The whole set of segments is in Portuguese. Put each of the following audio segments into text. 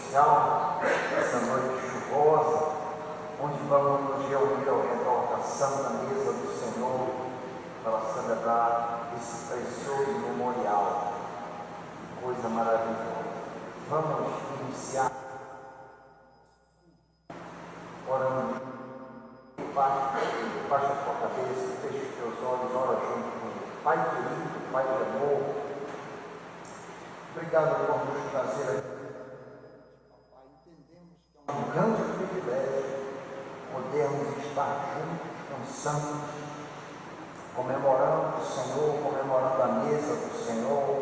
especial, essa noite chuvosa, onde vamos nos reunir ao redor da Santa Mesa do Senhor para celebrar esse precioso memorial. Que coisa maravilhosa. Vamos iniciar orando. Baixa a sua cabeça, feche os teus olhos, ora junto comigo. Pai querido, Pai de amor, obrigado por nos trazer aqui. Entendemos que é um grande privilégio podermos estar juntos, dançando, comemorando o Senhor, comemorando a mesa do Senhor,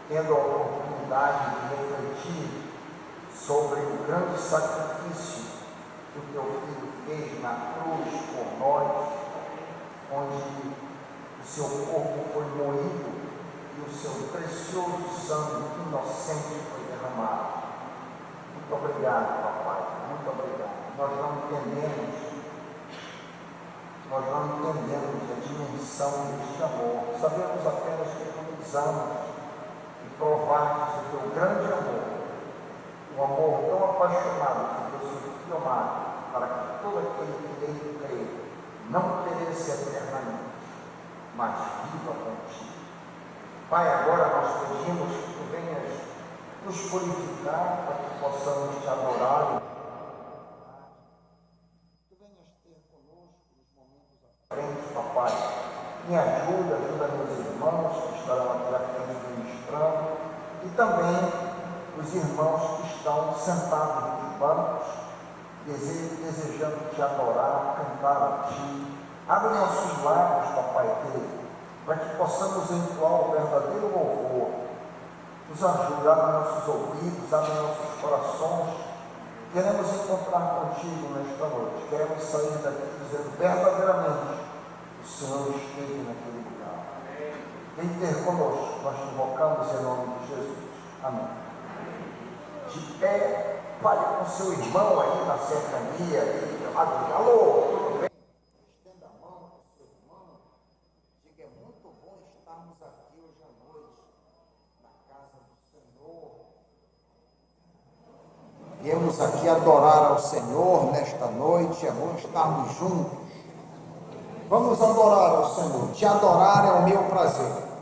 tendo a oportunidade de refletir sobre o grande sacrifício que o teu Filho fez na cruz por nós, onde o seu corpo foi moído e o seu precioso sangue inocente foi derramado. Muito obrigado, papai, muito obrigado. Nós não entendemos a dimensão deste amor. Sabemos apenas que tu nos amas e provaste o teu grande amor, um amor tão apaixonado que Deus foi Filho amado, para que todo aquele que nele crê não pereça eternamente, mas viva contigo. Pai, agora nós pedimos que tu venhas nos purificar para que possamos te adorar. Tu venhas ter conosco nos momentos à frente, papai. Me ajuda meus irmãos que estarão aqui à frente ministrando e também os irmãos que estão sentados nos bancos, desejando te adorar, cantar a ti. Abre nossos lábios, papai querido, para que possamos entoar o verdadeiro louvor. Nos ajude, abre nossos ouvidos, abre nossos corações. Queremos encontrar contigo nesta noite. Queremos sair daqui dizendo verdadeiramente: o Senhor esteve naquele lugar. Vem ter conosco, nós te invocamos em nome de Jesus. Amém. De pé, fale com seu irmão aí na cercania. Alô, tudo bem? Estenda a mão com seu irmão. Diga: é muito bom estarmos aqui hoje à noite, na casa do Senhor. Viemos aqui adorar ao Senhor nesta noite, é bom estarmos juntos. Vamos adorar ao Senhor. Te adorar é o meu prazer.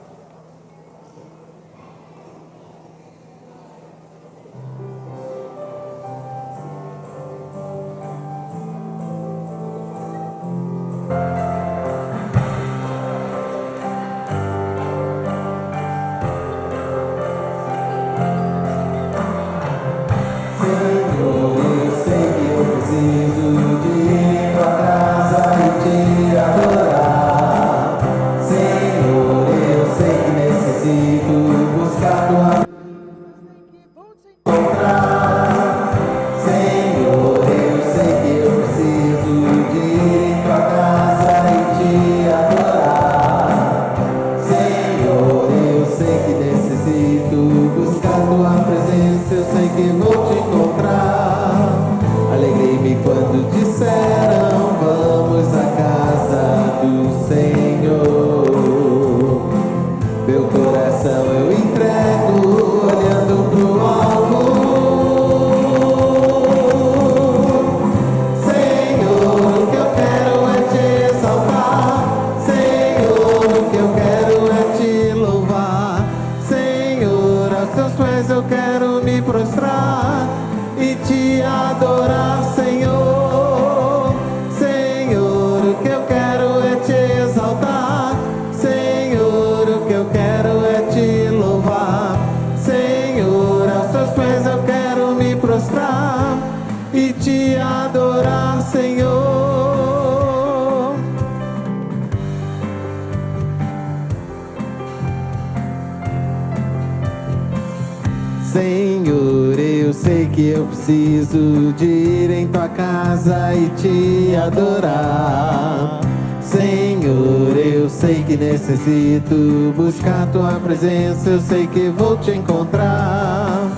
Senhor, eu sei que eu preciso de ir em tua casa e te adorar. Senhor, eu sei que necessito buscar tua presença, eu sei que vou te encontrar.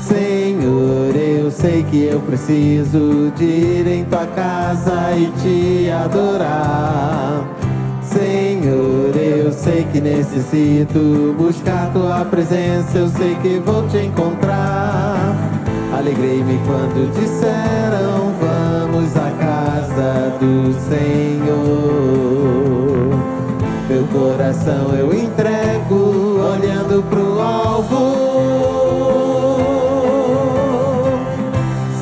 Senhor, eu sei que eu preciso de ir em tua casa e te adorar. Senhor, eu sei que necessito buscar tua presença, eu sei que vou te encontrar. Alegrei-me quando disseram: vamos à casa do Senhor. Meu coração eu entrego, olhando pro alvo.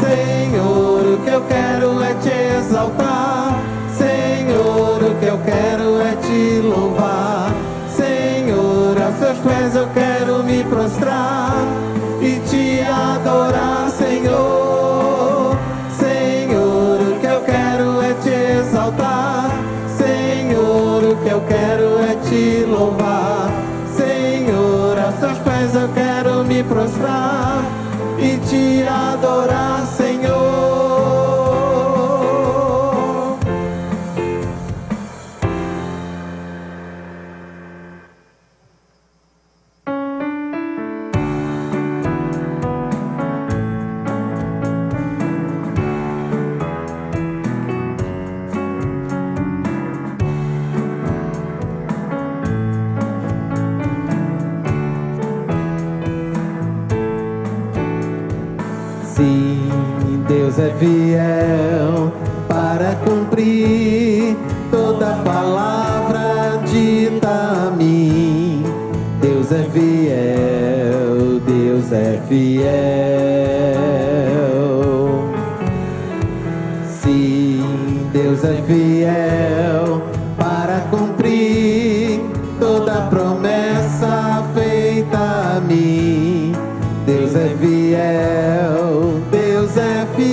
Senhor, o que eu quero é te exaltar. Senhor, o que eu quero é te louvar. Senhor, aos teus pés eu quero me prostrar e te adorar, Senhor. Senhor, o que eu quero é te exaltar. Senhor, o que eu quero é te louvar. Senhor, aos teus pés eu quero me prostrar e te adorar, Senhor. Deus é fiel para cumprir toda palavra dita a mim. Deus é fiel, Deus é fiel. Sim, Deus é fiel para cumprir toda promessa feita a mim. Deus é fiel, Deus é fiel.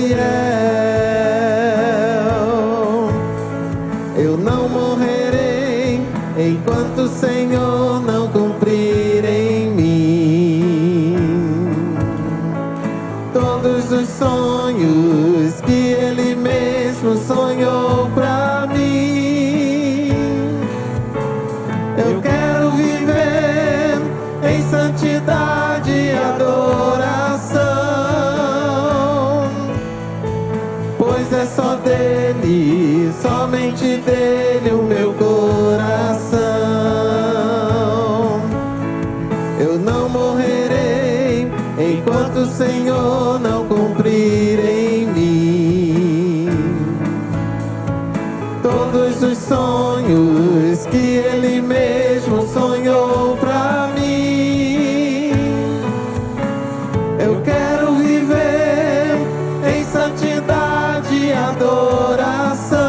Eu não morrerei enquanto o Senhor não cumprir em mim todos os sonhos que Ele mesmo sonhou pra mim. Eu quero viver em santidade e adoração, pois é só dele, somente dele o meu coração. Eu não morrerei enquanto o Senhor não cumprir em mim todos os sonhos que Ele mesmo sonhou pra mim. Eu quero viver em santidade e adoração,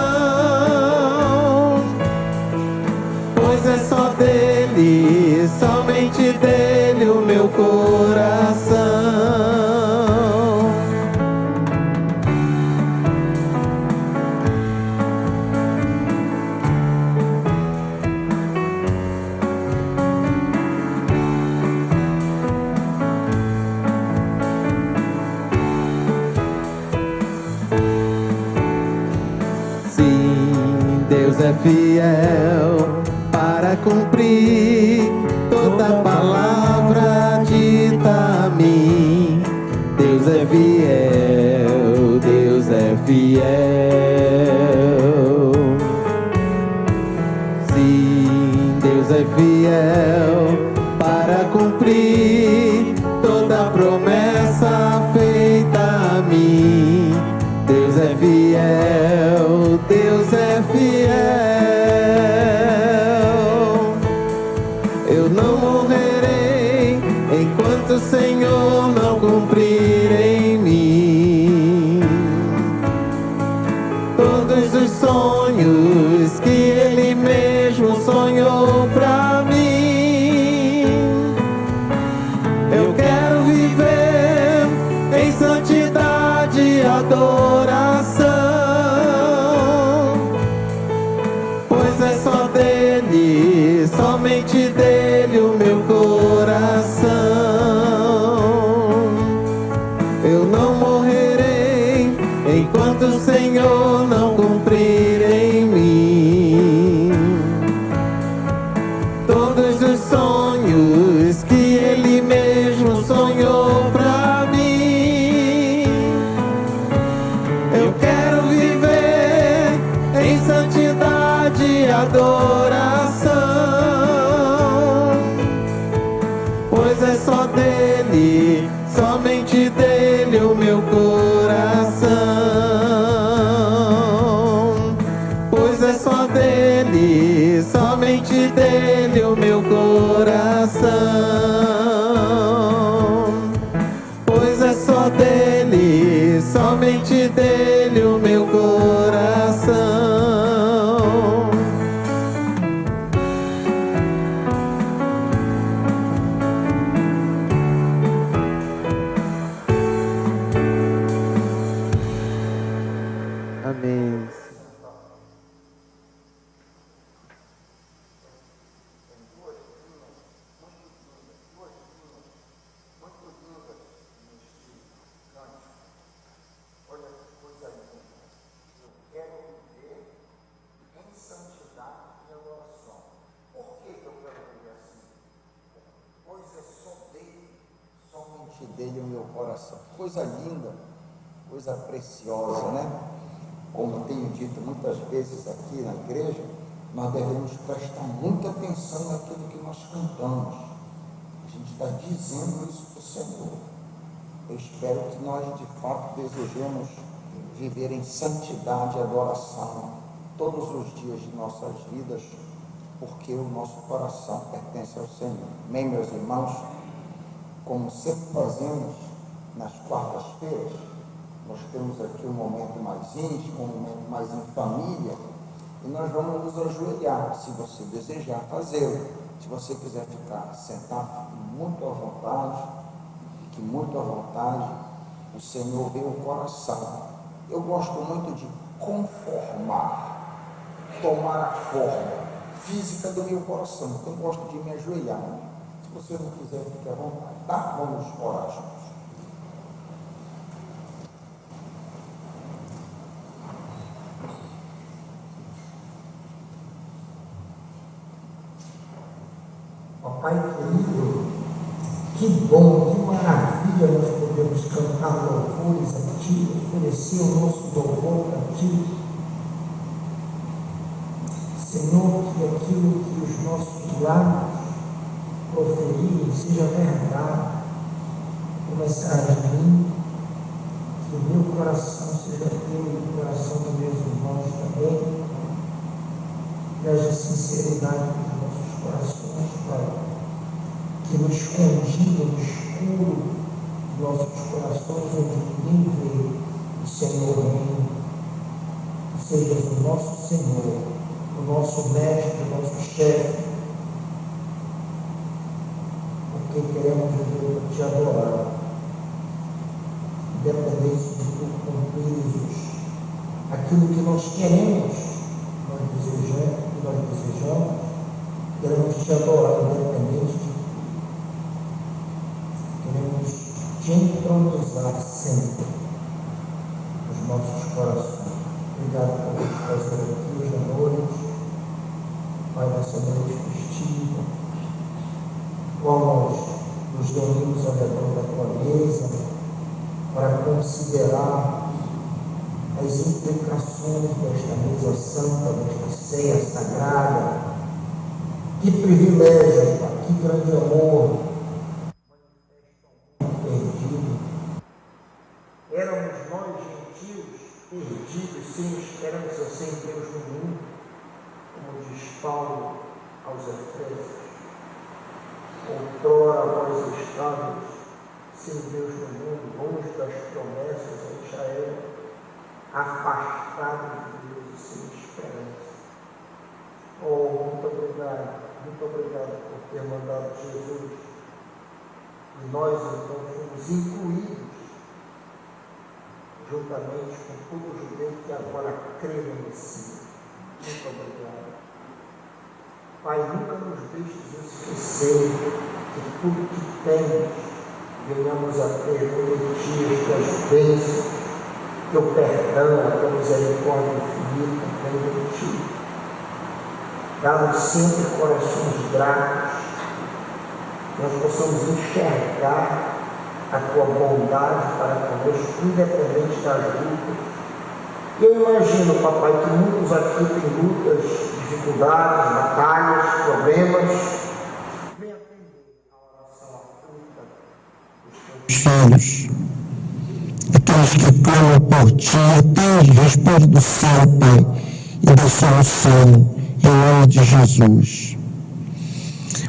pois é só dele, somente dele o meu coração. Deus é fiel para cumprir toda palavra dita a mim. Deus é fiel, Deus é fiel. Sim, Deus é fiel para cumprir toda promessa feita a mim. Deus é fiel, Deus é fiel. Eu não morrerei enquanto o Senhor não cumprir em mim todos os sonhos que Ele mesmo sonhou pra mim. Eu quero viver em santidade e adoração, pois é só dele, somente dele o meu coração. Eu não morrerei enquanto o Senhor não cumprir em mim todos os sonhos que Ele mesmo sonhou pra mim. Eu quero viver em santidade e adoração, pois é só dele, somente dele o meu somente dele o meu coração, pois é só dele, somente dele o meu coração. Amém. Dele o meu coração. Coisa linda, coisa preciosa, né? Como tenho dito muitas vezes aqui na igreja, nós devemos prestar muita atenção naquilo que nós cantamos. A gente está dizendo isso para o Senhor. Eu espero que nós de fato desejemos viver em santidade e adoração todos os dias de nossas vidas, porque o nosso coração pertence ao Senhor. Amém, meus irmãos? Como sempre fazemos nas quartas-feiras, nós temos aqui um momento mais íntimo, um momento mais em família, e nós vamos nos ajoelhar, se você desejar fazê-lo. Se você quiser ficar sentado, muito à vontade, fique muito à vontade, o Senhor vê o coração. Eu gosto muito de conformar, tomar a forma física do meu coração, então eu gosto de me ajoelhar. Se você não quiser, fique à vontade, tá? Vamos orar juntos. Ó Pai querido, que bom, que maravilha nós podemos cantar louvores a Ti, oferecer o nosso louvor a Ti. Senhor, que aquilo que os nossos lábios proferirem seja verdade. Começar de mim, que o meu coração seja teu e o coração dos meus irmãos também, e haja sinceridade nos nossos corações, Pai, que no escondido, no escuro dos nossos corações, onde ninguém vê, o Senhor reina. Seja o nosso Senhor, o nosso mestre, o nosso chefe, porque queremos viver para Te adorar, independente de tudo cumprires aquilo que nós queremos, nós desejamos, queremos Te adorar, independente de tudo. Queremos Te entronizar sempre nos nossos corações. Obrigado por nos fazer aqui hoje à noite, Pai, nessa noite festiva, qual nós nos reunimos ao redor da Tua mesa para considerar as implicações desta mesa santa, desta ceia sagrada. Que privilégio, Pai, que grande amor, perdido. Éramos nós gentios, perdidos, sem esperança, sem Deus no mundo, como diz Paulo aos Efésios. Outrora nós estávamos sem Deus no mundo, longe das promessas a Israel, afastados de Deus e sem esperança. Oh, muito obrigado por ter mandado Jesus. E nós então fomos incluídos, juntamente com todo judeu que agora crê no Messias. Muito obrigado. Pai, nunca nos deixes esquecer que tudo que temos, venhamos a ter por Ti as Tuas bênçãos, Teu perdão, a Tua misericórdia infinita vem de Ti. Dá-nos sempre corações gratos, que nós possamos enxergar a Tua bondade para conosco, independente das lutas. Eu imagino, Papai, que muitos aqui têm lutas, dificuldades, batalhas, problemas. Venha atender a oração aflita dos Teus filhos, aqueles que clamam por Ti, atende, responde do céu, Pai, e da solução, em nome de Jesus.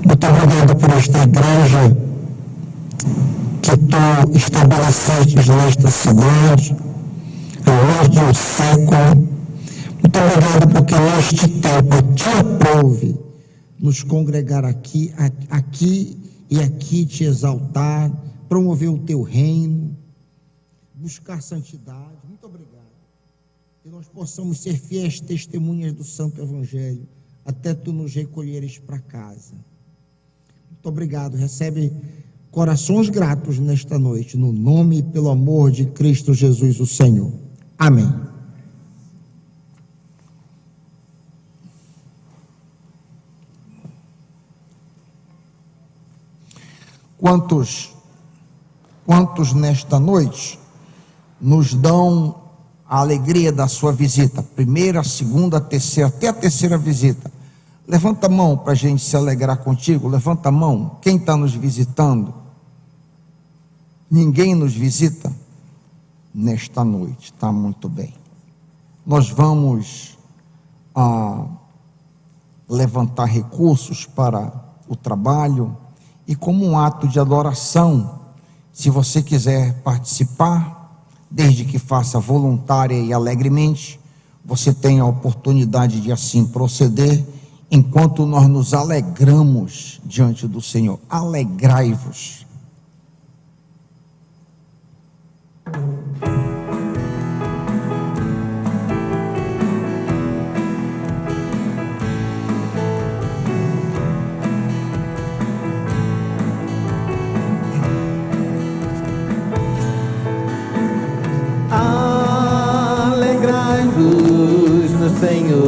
Muito obrigado por esta igreja que tu estabeleceste nesta cidade, a ordem século. Muito obrigado porque neste tempo te aprove nos congregar aqui e aqui te exaltar, promover o teu reino, buscar santidade. Muito obrigado. Que nós possamos ser fiéis testemunhas do Santo Evangelho, até tu nos recolheres para casa. Muito obrigado. Recebe corações gratos nesta noite, no nome e pelo amor de Cristo Jesus, o Senhor. Amém. Quantos nesta noite nos dão a alegria da sua visita? Primeira, segunda, terceira, até a terceira visita. Levanta a mão para a gente se alegrar contigo. Levanta a mão. Quem está nos visitando? Ninguém nos visita nesta noite. Está muito bem. Nós vamos levantar recursos para o trabalho. E como um ato de adoração, se você quiser participar, desde que faça voluntária e alegremente, você tem a oportunidade de assim proceder, enquanto nós nos alegramos diante do Senhor. Alegrai-vos. Senhor,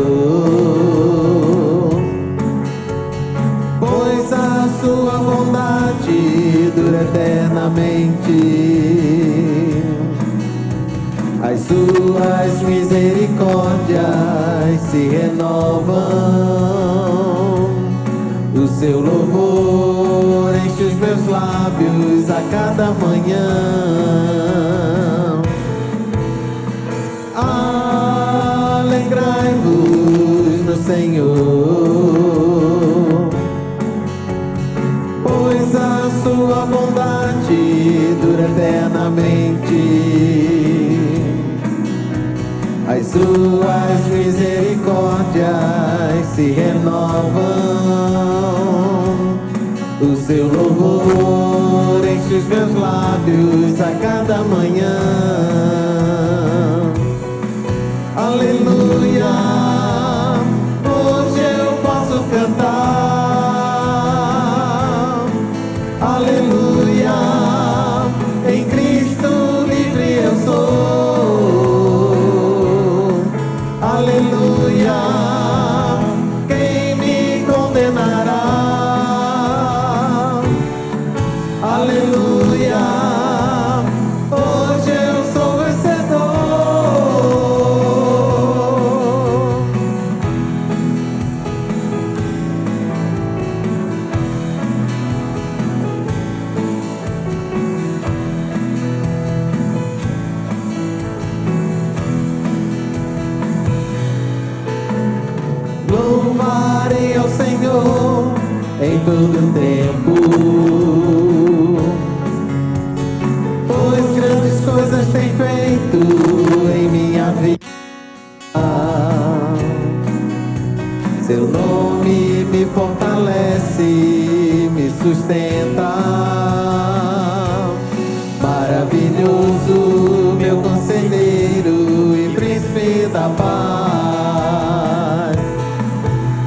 pois a sua bondade dura eternamente, as suas misericórdias se renovam, o seu louvor enche os meus lábios a cada manhã. Senhor, pois a sua bondade dura eternamente, as suas misericórdias se renovam, o seu louvor enche os meus lábios a cada manhã. Aleluia. Cantar, aleluia, em Cristo livre eu sou, aleluia, quem me condenará, aleluia, hoje eu sou vencedor. Louvarei ao Senhor em todo tempo, pois grandes coisas tem feito em minha vida. Seu nome me fortalece, me sustenta. Maravilhoso, meu conselheiro e príncipe da paz.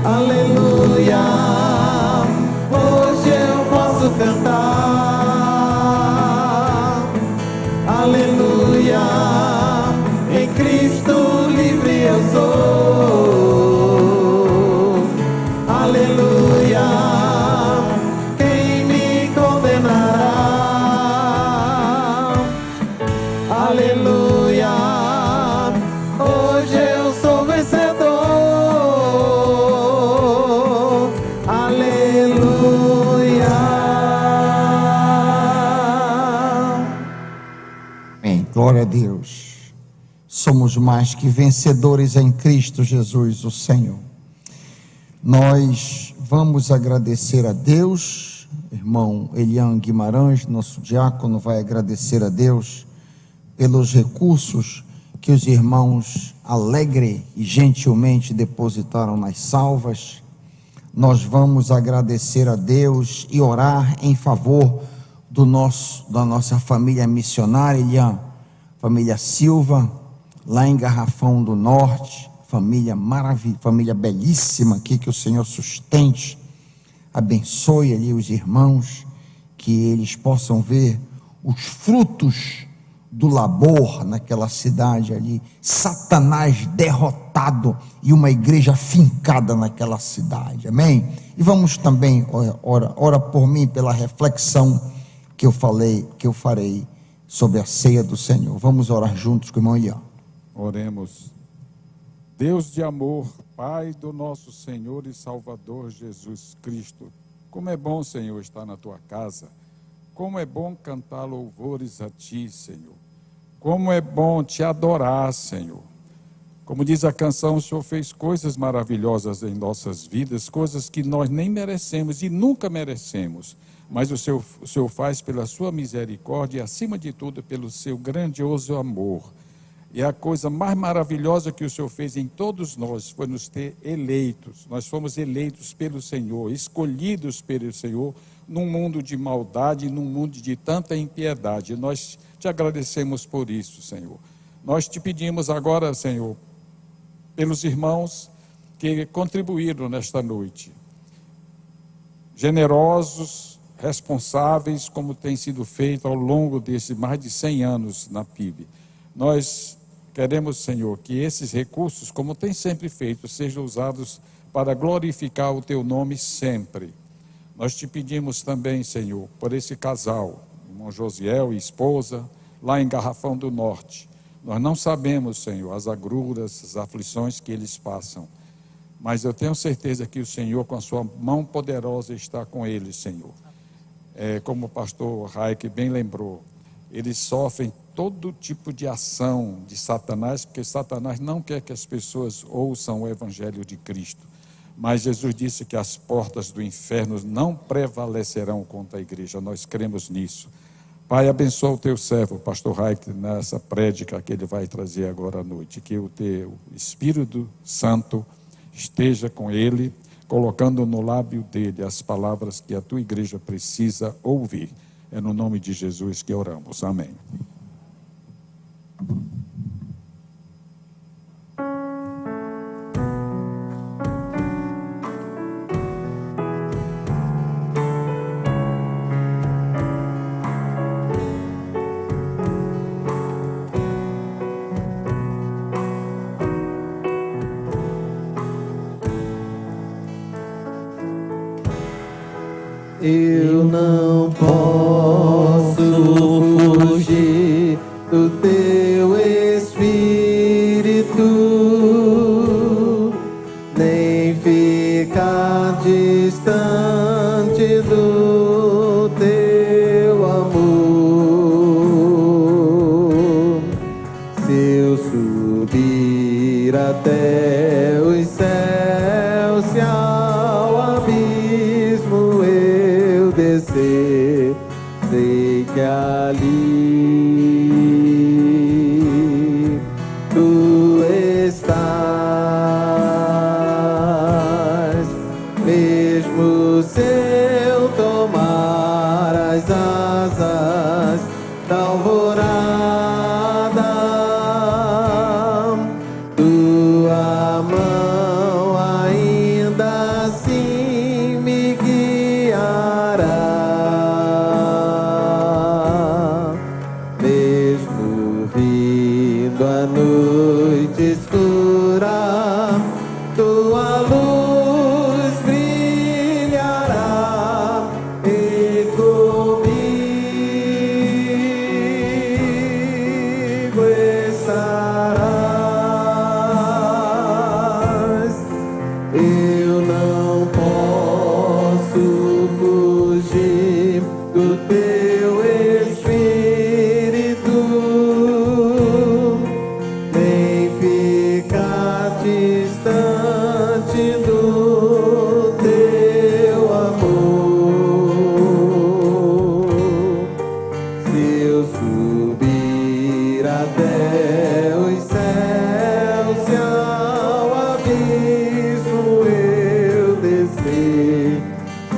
Aleluia, hoje eu posso cantar. Aleluia, em Cristo livre eu sou. Aleluia, quem me condenará? Aleluia, hoje eu sou vencedor. Glória a Deus. Somos mais que vencedores em Cristo Jesus, o Senhor. Nós vamos agradecer a Deus. Irmão Elian Guimarães, nosso diácono, vai agradecer a Deus pelos recursos que os irmãos alegre e gentilmente depositaram nas salvas. Nós vamos agradecer a Deus e orar em favor da nossa família missionária, Elian, família Silva, lá em Garrafão do Norte, família maravilhosa, família belíssima aqui, que o Senhor sustente, abençoe ali os irmãos, que eles possam ver os frutos do labor naquela cidade ali, Satanás derrotado e uma igreja fincada naquela cidade, amém? E vamos também, ora por mim, pela reflexão que eu farei sobre a ceia do Senhor. Vamos orar juntos com o irmão Elian. Oremos. Deus de amor, Pai do nosso Senhor e Salvador Jesus Cristo, como é bom, Senhor, estar na tua casa, como é bom cantar louvores a ti, Senhor, como é bom te adorar, Senhor. Como diz a canção, o Senhor fez coisas maravilhosas em nossas vidas, coisas que nós nem merecemos e nunca merecemos, mas o Senhor faz pela sua misericórdia e, acima de tudo, pelo seu grandioso amor. E a coisa mais maravilhosa que o Senhor fez em todos nós foi nos ter eleitos. Nós fomos eleitos pelo Senhor, escolhidos pelo Senhor, num mundo de maldade, num mundo de tanta impiedade. Nós te agradecemos por isso, Senhor. Nós te pedimos agora, Senhor, pelos irmãos que contribuíram nesta noite, generosos, responsáveis, como tem sido feito ao longo desses mais de 100 anos na PIB. Nós queremos, Senhor, que esses recursos, como tem sempre feito, sejam usados para glorificar o teu nome sempre. Nós te pedimos também, Senhor, por esse casal, irmão Josiel e esposa, lá em Garrafão do Norte. Nós não sabemos, Senhor, as agruras, as aflições que eles passam, mas eu tenho certeza que o Senhor, com a sua mão poderosa, está com eles, Senhor. Como o pastor Raik bem lembrou, eles sofrem todo tipo de ação de Satanás, porque Satanás não quer que as pessoas ouçam o Evangelho de Cristo. Mas Jesus disse que as portas do inferno não prevalecerão contra a igreja. Nós cremos nisso. Pai, abençoa o teu servo, pastor Raik, nessa prédica que ele vai trazer agora à noite. Que o teu Espírito Santo esteja com ele, colocando no lábio dele as palavras que a tua igreja precisa ouvir. É no nome de Jesus que oramos. Amém. Eu não posso fugir do teu Espírito, nem ficar distante do teu amor. Se eu subir até os céus, se ao abismo eu descer, sei que ali tu estás. Mesmo se eu tomar as asas da alvorada, tua mão ainda assim me guiará. Mesmo vindo a noite escura, tua luz brilhará.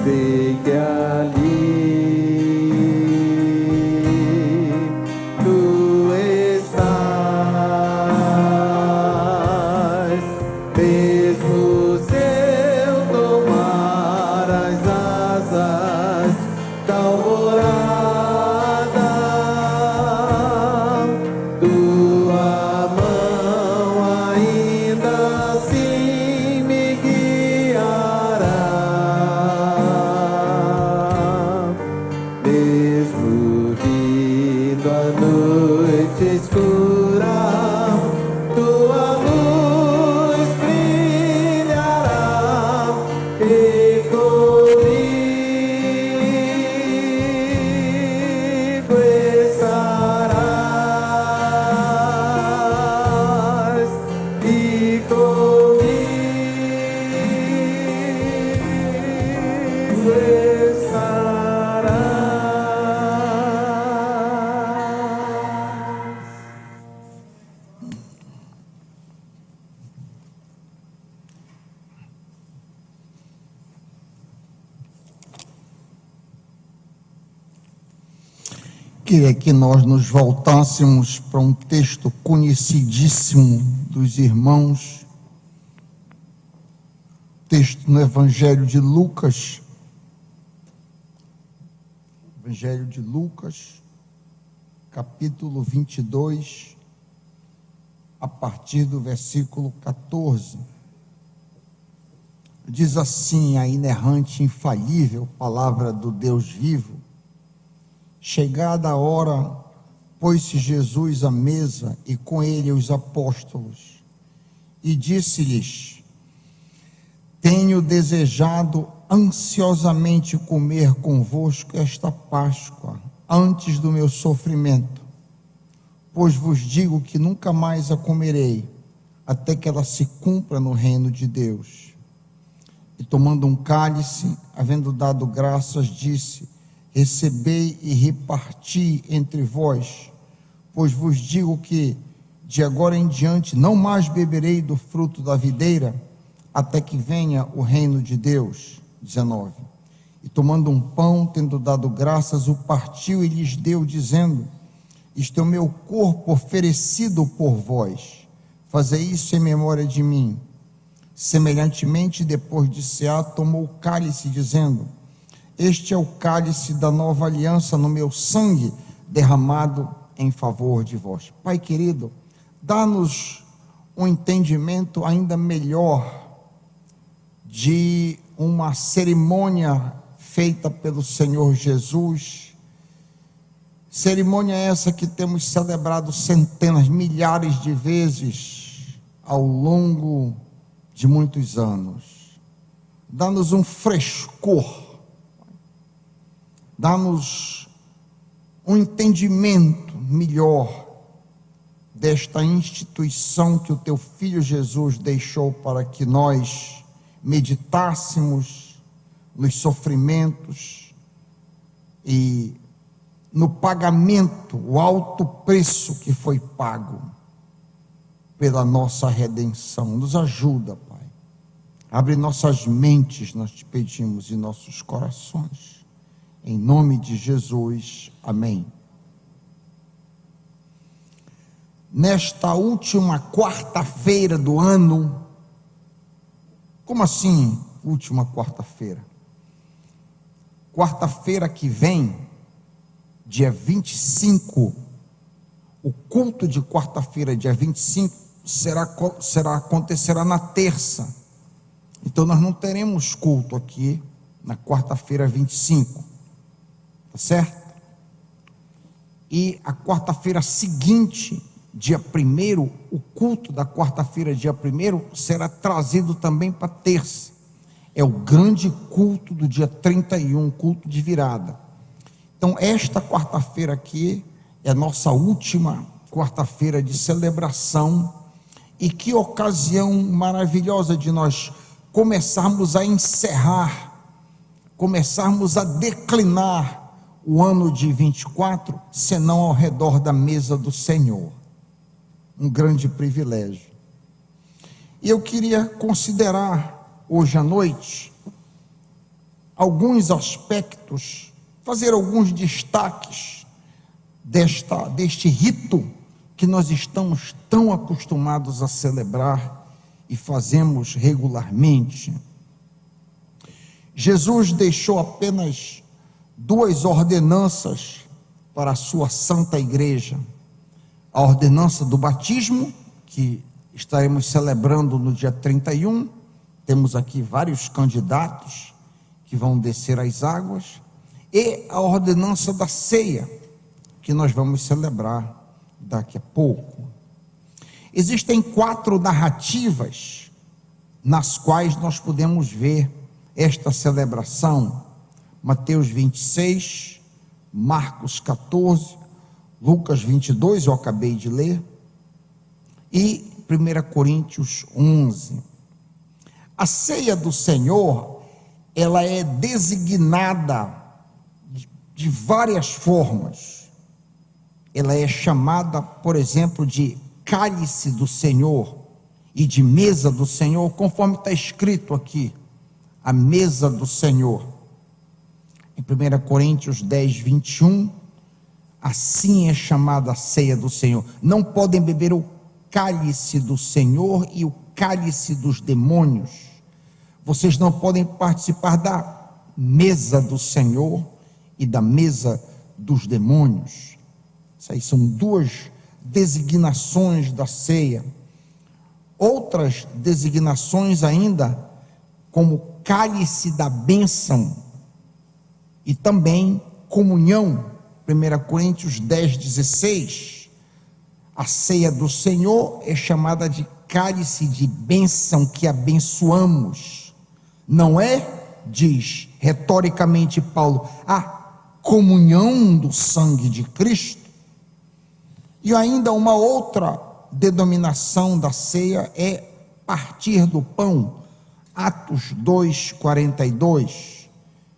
sei que ali tu estás, mesmo se eu tomar as asas da alvorada, tua mão ainda assim me guiará, mesmo vindo a noite escura, tua luz brilhará e comigo estarás, e comigo estarás. Queria que nós nos voltássemos para um texto conhecidíssimo dos irmãos, texto no Evangelho de Lucas, capítulo 22, a partir do versículo 14. Diz assim a inerrante, infalível palavra do Deus vivo: chegada a hora, pôs-se Jesus à mesa e com ele os apóstolos, e disse-lhes: tenho desejado ansiosamente comer convosco esta Páscoa, antes do meu sofrimento, pois vos digo que nunca mais a comerei, até que ela se cumpra no reino de Deus. E tomando um cálice, havendo dado graças, disse: recebei e reparti entre vós, pois vos digo que de agora em diante não mais beberei do fruto da videira, até que venha o reino de Deus. 19. E tomando um pão, tendo dado graças, o partiu e lhes deu, dizendo: isto é o meu corpo oferecido por vós, fazei isso em memória de mim. Semelhantemente, depois de cear, tomou o cálice, dizendo: este é o cálice da nova aliança no meu sangue, derramado em favor de vós. Pai querido, dá-nos um entendimento ainda melhor de uma cerimônia feita pelo Senhor Jesus, cerimônia essa que temos celebrado centenas, milhares de vezes ao longo de muitos anos. Dá-nos um frescor, dá-nos um entendimento melhor desta instituição que o teu Filho Jesus deixou para que nós meditássemos nos sofrimentos e no pagamento, o alto preço que foi pago pela nossa redenção. Nos ajuda, Pai. Abre nossas mentes, nós te pedimos, e nossos corações. Em nome de Jesus, amém. Nesta última quarta-feira do ano, como assim, última quarta-feira? Quarta-feira que vem, dia 25, o culto de quarta-feira, dia 25, acontecerá na terça. Então nós não teremos culto aqui na quarta-feira 25, tá certo? E a quarta-feira seguinte, dia 1º, o culto da quarta-feira, dia 1º, será trazido também para terça. É o grande culto do dia 31, culto de virada. Então, esta quarta-feira aqui é a nossa última quarta-feira de celebração, e que ocasião maravilhosa de nós começarmos a encerrar, começarmos a declinar o ano de 24, senão ao redor da mesa do Senhor. Um grande privilégio. E eu queria considerar hoje à noite alguns aspectos, fazer alguns destaques deste rito que nós estamos tão acostumados a celebrar e fazemos regularmente. Jesus deixou apenas 2 ordenanças para a sua santa igreja: a ordenança do batismo, que estaremos celebrando no dia 31, temos aqui vários candidatos que vão descer as águas, e a ordenança da ceia, que nós vamos celebrar daqui a pouco. Existem 4 narrativas nas quais nós podemos ver esta celebração: Mateus 26, Marcos 14, Lucas 22, eu acabei de ler, e 1 Coríntios 11. A ceia do Senhor, ela é designada de várias formas. Ela é chamada, por exemplo, de cálice do Senhor e de mesa do Senhor, conforme está escrito aqui, a mesa do Senhor. Em 1 Coríntios 10, 21, assim é chamada a ceia do Senhor. Não podem beber o cálice do Senhor e o cálice dos demônios. Vocês não podem participar da mesa do Senhor e da mesa dos demônios. Isso aí são 2 designações da ceia. Outras designações ainda, como cálice da bênção e também comunhão. 1 Coríntios 10, 16. A ceia do Senhor é chamada de cálice de bênção, que abençoamos. Não é, diz retoricamente Paulo, a comunhão do sangue de Cristo. E ainda uma outra denominação da ceia é partir do pão. Atos 2, 42.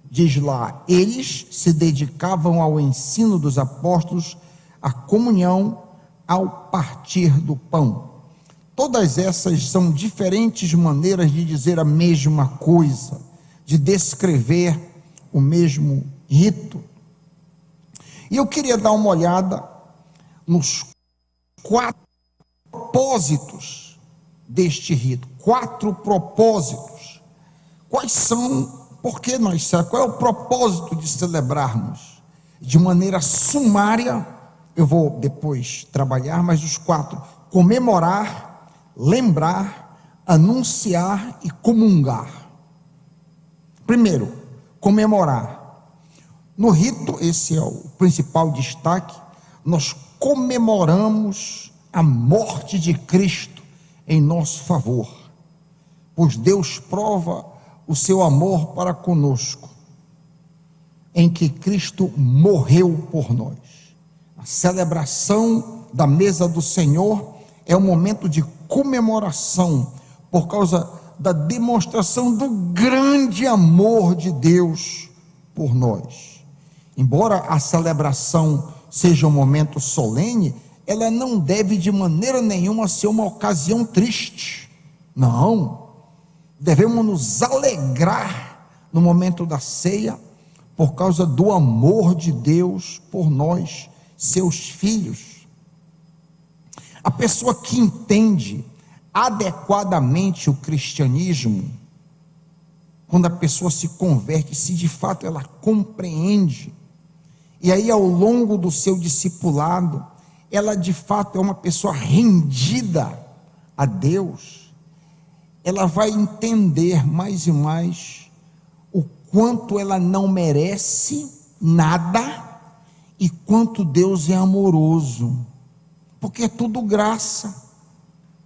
Diz lá: eles se dedicavam ao ensino dos apóstolos, à comunhão, ao partir do pão. Todas essas são diferentes maneiras de dizer a mesma coisa, de descrever o mesmo rito. E eu queria dar uma olhada nos 4 propósitos deste rito. 4 propósitos. Quais são? Por que nós celebramos? Qual é o propósito de celebrarmos? De maneira sumária, eu vou depois trabalhar, mas os 4: comemorar, lembrar, anunciar e comungar. Primeiro, comemorar. No rito, esse é o principal destaque, nós comemoramos a morte de Cristo em nosso favor, pois Deus prova o seu amor para conosco, em que Cristo morreu por nós. A celebração da mesa do Senhor é um momento de comemoração, por causa da demonstração do grande amor de Deus por nós. Embora a celebração seja um momento solene, ela não deve de maneira nenhuma ser uma ocasião triste. Não, devemos nos alegrar no momento da ceia, por causa do amor de Deus por nós, seus filhos. A pessoa que entende adequadamente o cristianismo, quando a pessoa se converte, se de fato ela compreende, e aí ao longo do seu discipulado, ela de fato é uma pessoa rendida a Deus, ela vai entender mais e mais o quanto ela não merece nada e quanto Deus é amoroso, porque é tudo graça,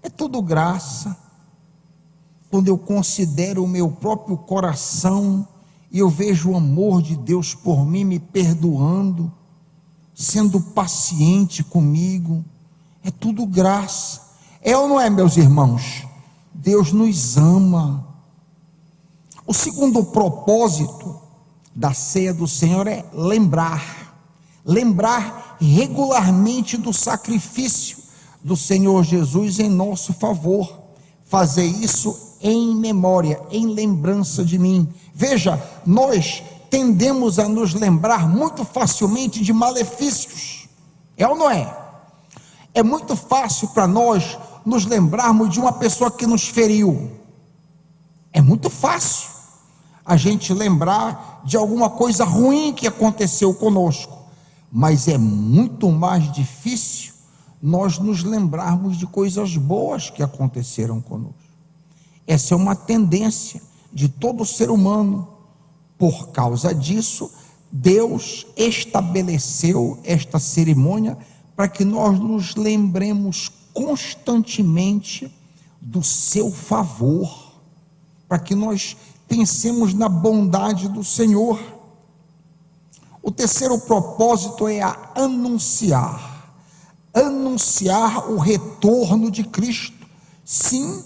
é tudo graça. Quando eu considero o meu próprio coração e eu vejo o amor de Deus por mim, me perdoando, sendo paciente comigo, é tudo graça. É ou não é, meus irmãos? Deus nos ama. O segundo propósito da ceia do Senhor é lembrar regularmente do sacrifício do Senhor Jesus em nosso favor. Fazer isso em memória, em lembrança de mim. Veja, nós tendemos a nos lembrar muito facilmente de malefícios, é ou não é? É muito fácil para nós nos lembrarmos de uma pessoa que nos feriu. É muito fácil a gente lembrar de alguma coisa ruim que aconteceu conosco, mas é muito mais difícil nós nos lembrarmos de coisas boas que aconteceram conosco. Essa é uma tendência de todo ser humano. Por causa disso, Deus estabeleceu esta cerimônia para que nós nos lembremos constantemente do seu favor, para que nós pensemos na bondade do Senhor. O terceiro propósito é anunciar o retorno de Cristo. Sim,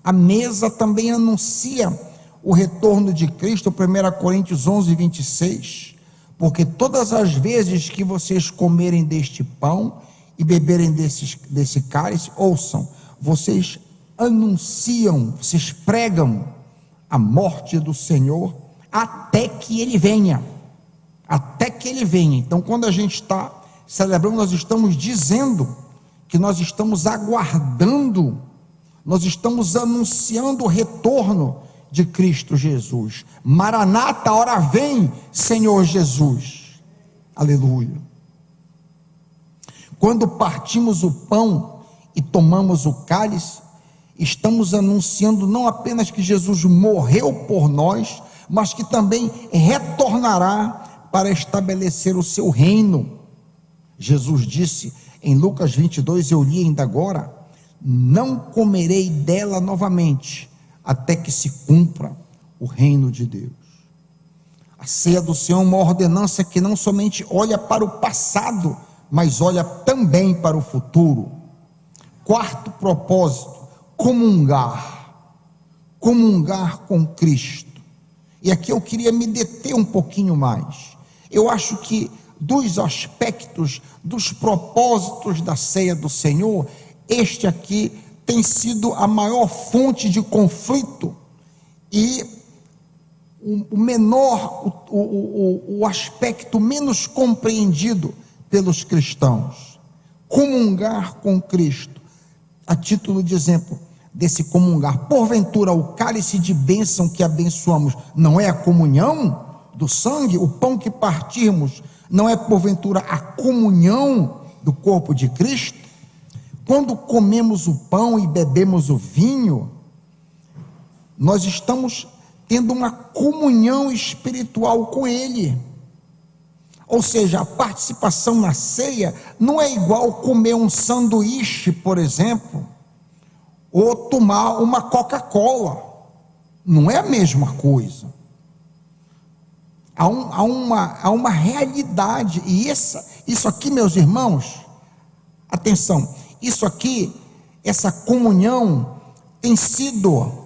a mesa também anuncia o retorno de Cristo. 1 Coríntios 11, 26, porque todas as vezes que vocês comerem deste pão e beberem desse cálice, ouçam, vocês anunciam, vocês pregam a morte do Senhor até que Ele venha, então quando a gente está celebrando, nós estamos dizendo que nós estamos aguardando, nós estamos anunciando o retorno de Cristo Jesus. Maranata, ora vem, Senhor Jesus. Aleluia. Quando partimos o pão e tomamos o cálice, estamos anunciando não apenas que Jesus morreu por nós, mas que também retornará para estabelecer o seu reino. Jesus disse em Lucas 22, eu li ainda agora, não comerei dela novamente, até que se cumpra o reino de Deus. A ceia do Senhor é uma ordenança que não somente olha para o passado, mas olha também para o futuro. Quarto propósito, comungar com Cristo. E aqui eu queria me deter um pouquinho mais. Eu acho que dos aspectos, dos propósitos da ceia do Senhor, este aqui tem sido a maior fonte de conflito e o aspecto menos compreendido pelos cristãos. Comungar com Cristo. A título de exemplo desse comungar, porventura o cálice de bênção que abençoamos não é a comunhão do sangue? O pão que partirmos não é porventura a comunhão do corpo de Cristo? Quando comemos o pão e bebemos o vinho, nós estamos tendo uma comunhão espiritual com Ele. Ou seja, a participação na ceia não é igual comer um sanduíche, por exemplo, ou tomar uma Coca-Cola. Não é a mesma coisa. Há uma realidade, e isso aqui, meus irmãos, atenção, isso aqui, essa comunhão tem sido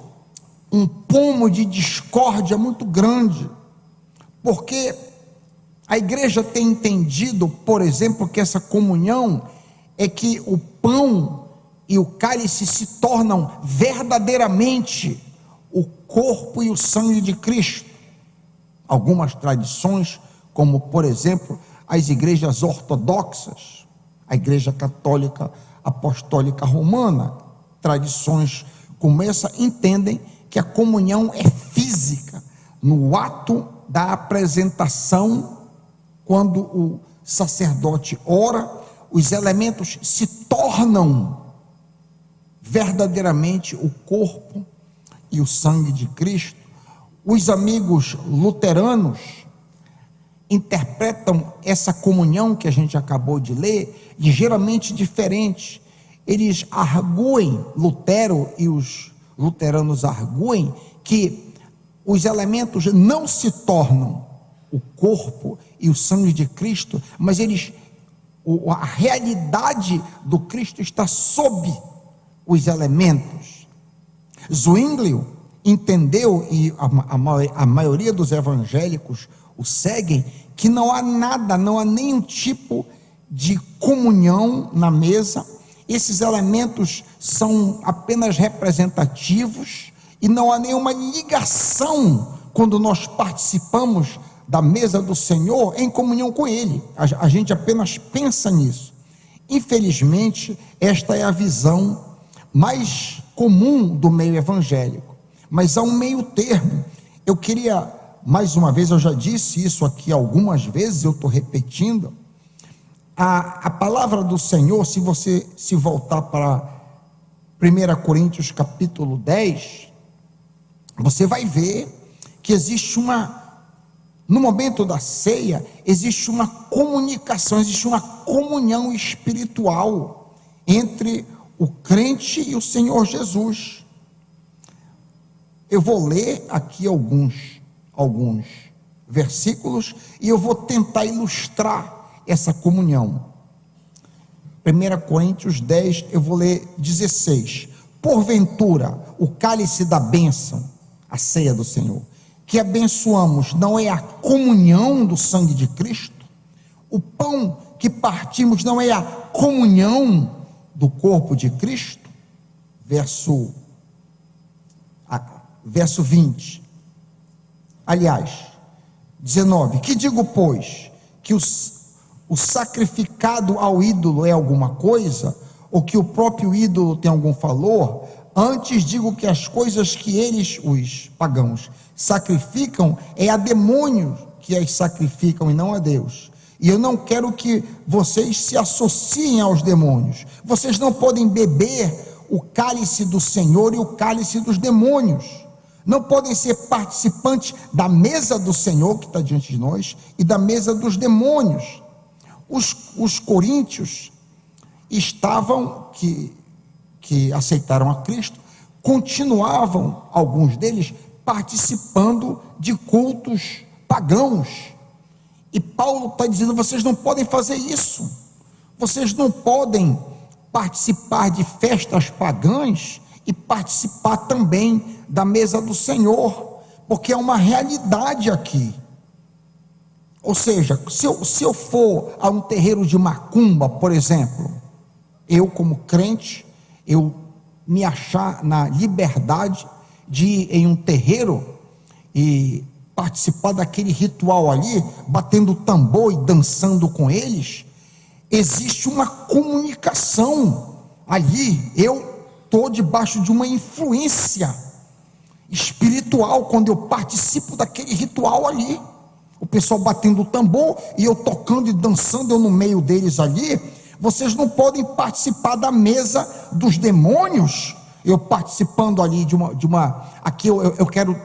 um pomo de discórdia muito grande, porque a igreja tem entendido, por exemplo, que essa comunhão é que o pão e o cálice se tornam verdadeiramente o corpo e o sangue de Cristo. Algumas tradições, como por exemplo, as igrejas ortodoxas, a Igreja Católica Apostólica Romana, tradições como essa, entendem que a comunhão é física, no ato da apresentação, quando o sacerdote ora, os elementos se tornam verdadeiramente o corpo e o sangue de Cristo. Os amigos luteranos interpretam essa comunhão que a gente acabou de ler ligeiramente diferente. Eles arguem, Lutero e os luteranos arguem que os elementos não se tornam o corpo e o sangue de Cristo, mas a realidade do Cristo está sob os elementos. Zwinglio entendeu, e a maioria dos evangélicos o seguem, que não há nenhum tipo de comunhão na mesa. Esses elementos são apenas representativos E não há nenhuma ligação quando nós participamos da mesa do Senhor em comunhão com Ele. A gente apenas pensa nisso. Infelizmente, esta é a visão mais comum do meio evangélico. Mas há um meio termo. Eu queria, mais uma vez, eu já disse isso aqui algumas vezes, eu estou repetindo. A palavra do Senhor, se você se voltar para 1 Coríntios capítulo 10, você vai ver que existe no momento da ceia, existe uma comunicação, existe uma comunhão espiritual entre o crente e o Senhor Jesus. Eu vou ler aqui alguns versículos e eu vou tentar ilustrar essa comunhão. 1 Coríntios 10, eu vou ler 16. Porventura, o cálice da bênção, a ceia do Senhor, que abençoamos, não é a comunhão do sangue de Cristo? O pão que partimos não é a comunhão do corpo de Cristo? Verso 20. Aliás, 19. Que digo, pois, que o sacrificado ao ídolo é alguma coisa, ou que o próprio ídolo tem algum valor? Antes digo que as coisas que eles, os pagãos, sacrificam, é a demônios que as sacrificam e não a Deus. E eu não quero que vocês se associem aos demônios. Vocês não podem beber o cálice do Senhor e o cálice dos demônios. Não podem ser participantes da mesa do Senhor que está diante de nós e da mesa dos demônios. Os coríntios estavam, que aceitaram a Cristo, continuavam, alguns deles, participando de cultos pagãos. E Paulo está dizendo: vocês não podem fazer isso. Vocês não podem participar de festas pagãs e participar também da mesa do Senhor, porque é uma realidade aqui. Ou seja, se eu for a um terreiro de macumba, por exemplo, eu como crente, eu me achar na liberdade de ir em um terreiro e participar daquele ritual ali, batendo tambor e dançando com eles, existe uma comunicação ali. Eu estou debaixo de uma influência espiritual quando eu participo daquele ritual ali. O pessoal batendo o tambor e eu tocando e dançando, eu no meio deles ali. Vocês não podem participar da mesa dos demônios, eu participando ali de uma aqui eu quero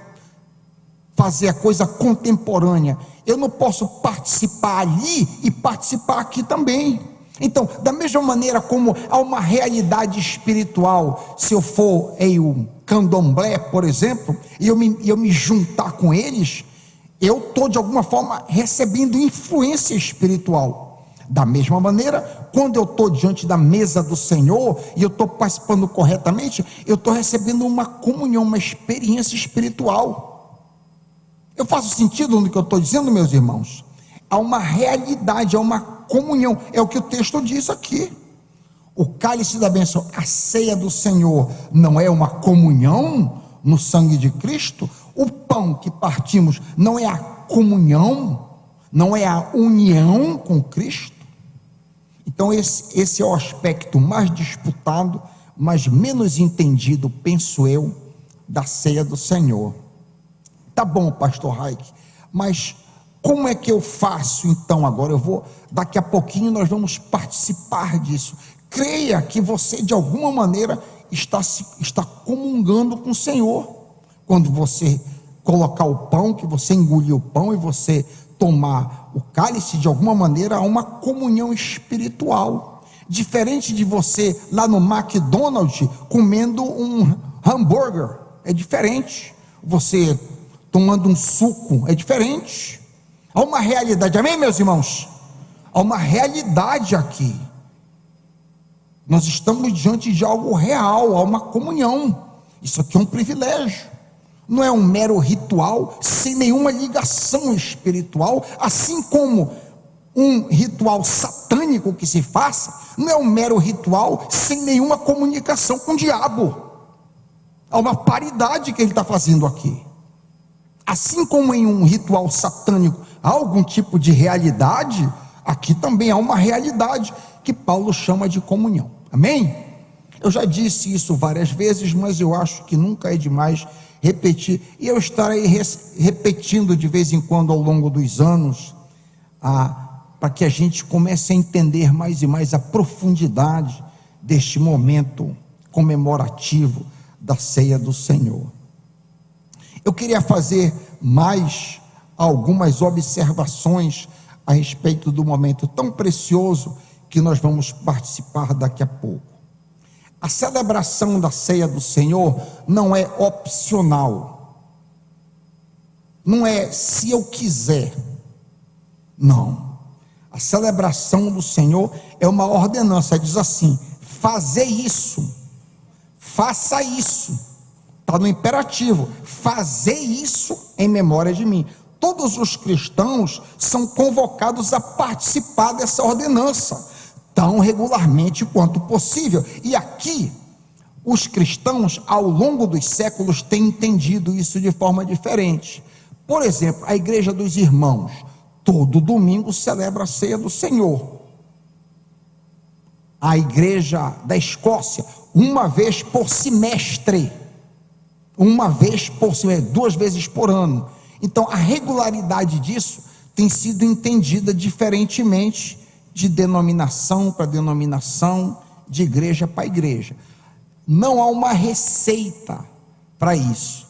fazer a coisa contemporânea. Eu não posso participar ali e participar aqui também. Então, da mesma maneira como há uma realidade espiritual, se eu for em um candomblé, por exemplo, e eu me juntar com eles, eu estou de alguma forma recebendo influência espiritual. Da mesma maneira, quando eu estou diante da mesa do Senhor e eu estou participando corretamente, eu estou recebendo uma comunhão, uma experiência espiritual. Eu faço sentido no que eu estou dizendo, meus irmãos? Há uma realidade, há uma comunhão, é o que o texto diz aqui. O cálice da bênção, a ceia do Senhor, não é uma comunhão no sangue de Cristo? O pão que partimos não é a comunhão, não é a união com Cristo? Então esse é o aspecto mais disputado, mas menos entendido, penso eu, da ceia do Senhor. Tá bom, pastor Raik, mas como é que eu faço então agora? Daqui a pouquinho nós vamos participar disso. Creia que você de alguma maneira está comungando com o Senhor. Quando você colocar o pão, que você engolir o pão e você tomar o cálice, de alguma maneira há uma comunhão espiritual. Diferente de você lá no McDonald's comendo um hambúrguer, é diferente. Você tomando um suco, é diferente. Há uma realidade, amém, meus irmãos? Há uma realidade aqui. Nós estamos diante de algo real, há uma comunhão. Isso aqui é um privilégio. Não é um mero ritual, sem nenhuma ligação espiritual, assim como um ritual satânico que se faça, não é um mero ritual sem nenhuma comunicação com o diabo. Há uma paridade que ele está fazendo aqui. Assim como em um ritual satânico há algum tipo de realidade, aqui também há uma realidade que Paulo chama de comunhão. Amém? Eu já disse isso várias vezes, mas eu acho que nunca é demais repetir, e eu estarei repetindo de vez em quando ao longo dos anos, para que a gente comece a entender mais e mais a profundidade deste momento comemorativo da ceia do Senhor. Eu queria fazer mais algumas observações a respeito do momento tão precioso que nós vamos participar daqui a pouco. A celebração da ceia do Senhor não é opcional, não é se eu quiser, não. A celebração do Senhor é uma ordenança, diz assim: fazer isso, faça isso. Está no imperativo, fazer isso em memória de mim. Todos os cristãos são convocados a participar dessa ordenança, tão regularmente quanto possível. E aqui, os cristãos, ao longo dos séculos, têm entendido isso de forma diferente. Por exemplo, a Igreja dos Irmãos, todo domingo celebra a ceia do Senhor. A Igreja da Escócia, uma vez por semestre, duas vezes por ano. Então a regularidade disso tem sido entendida diferentemente de denominação para denominação, de igreja para igreja. Não há uma receita para isso.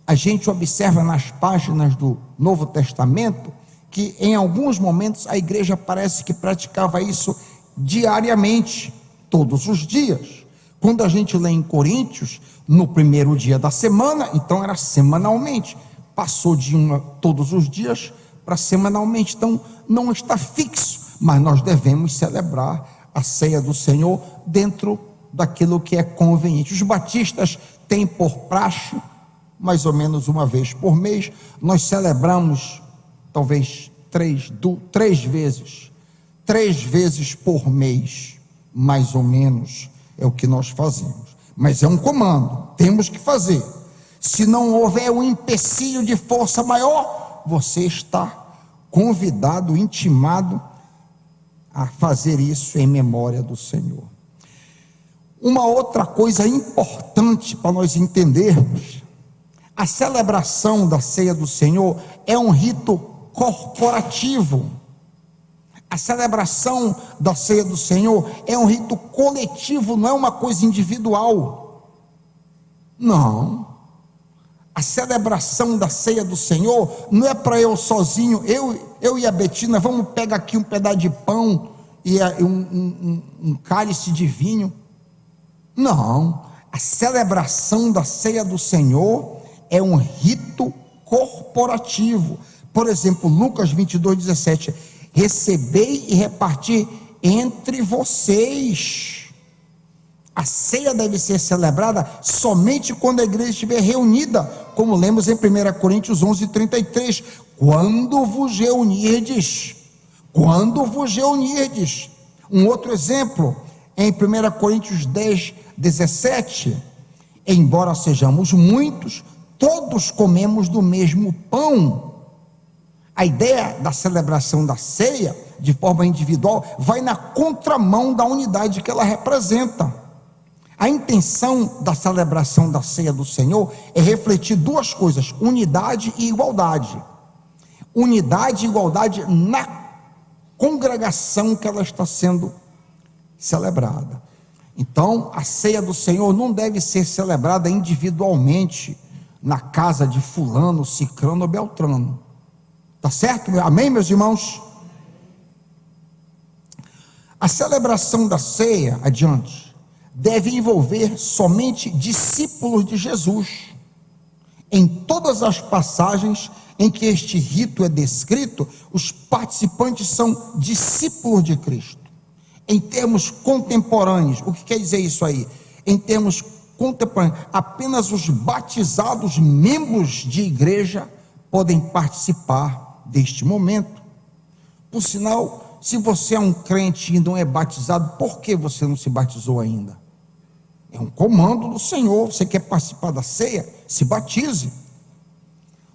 A gente observa nas páginas do Novo Testamento que em alguns momentos a igreja parece que praticava isso diariamente, todos os dias. Quando a gente lê em Coríntios, no primeiro dia da semana, então era semanalmente, passou de todos os dias para semanalmente, então não está fixo, mas nós devemos celebrar a ceia do Senhor dentro daquilo que é conveniente. Os batistas têm por praxe, mais ou menos uma vez por mês, nós celebramos talvez três vezes por mês, mais ou menos, é o que nós fazemos, mas é um comando, temos que fazer. Se não houver um empecilho de força maior, você está convidado, intimado a fazer isso em memória do Senhor. Uma outra coisa importante para nós entendermos: a celebração da ceia do Senhor é um rito corporativo. A celebração da ceia do Senhor é um rito coletivo, não é uma coisa individual. Não. A celebração da ceia do Senhor não é para eu sozinho, eu e a Betina, vamos pegar aqui um pedaço de pão e um cálice de vinho. Não. A celebração da ceia do Senhor é um rito corporativo. Por exemplo, Lucas 22:17. Recebei e repartir entre vocês. A ceia deve ser celebrada somente quando a igreja estiver reunida, como lemos em 1 Coríntios 11:33, quando vos reunirdes. Um outro exemplo, em 1 Coríntios 10:17, embora sejamos muitos, todos comemos do mesmo pão. A ideia da celebração da ceia, de forma individual, vai na contramão da unidade que ela representa. A intenção da celebração da ceia do Senhor é refletir duas coisas: unidade e igualdade. Unidade e igualdade na congregação que ela está sendo celebrada. Então, a ceia do Senhor não deve ser celebrada individualmente, na casa de fulano, cicrano ou beltrano. Tá certo? Amém, meus irmãos? A celebração da ceia, adiante, deve envolver somente discípulos de Jesus. Em todas as passagens em que este rito é descrito, os participantes são discípulos de Cristo. Em termos contemporâneos, o que quer dizer isso aí? Em termos contemporâneos, apenas os batizados membros de igreja podem participar deste momento. Por sinal, se você é um crente e não é batizado, por que você não se batizou ainda? É um comando do Senhor. Você quer participar da ceia? Se batize.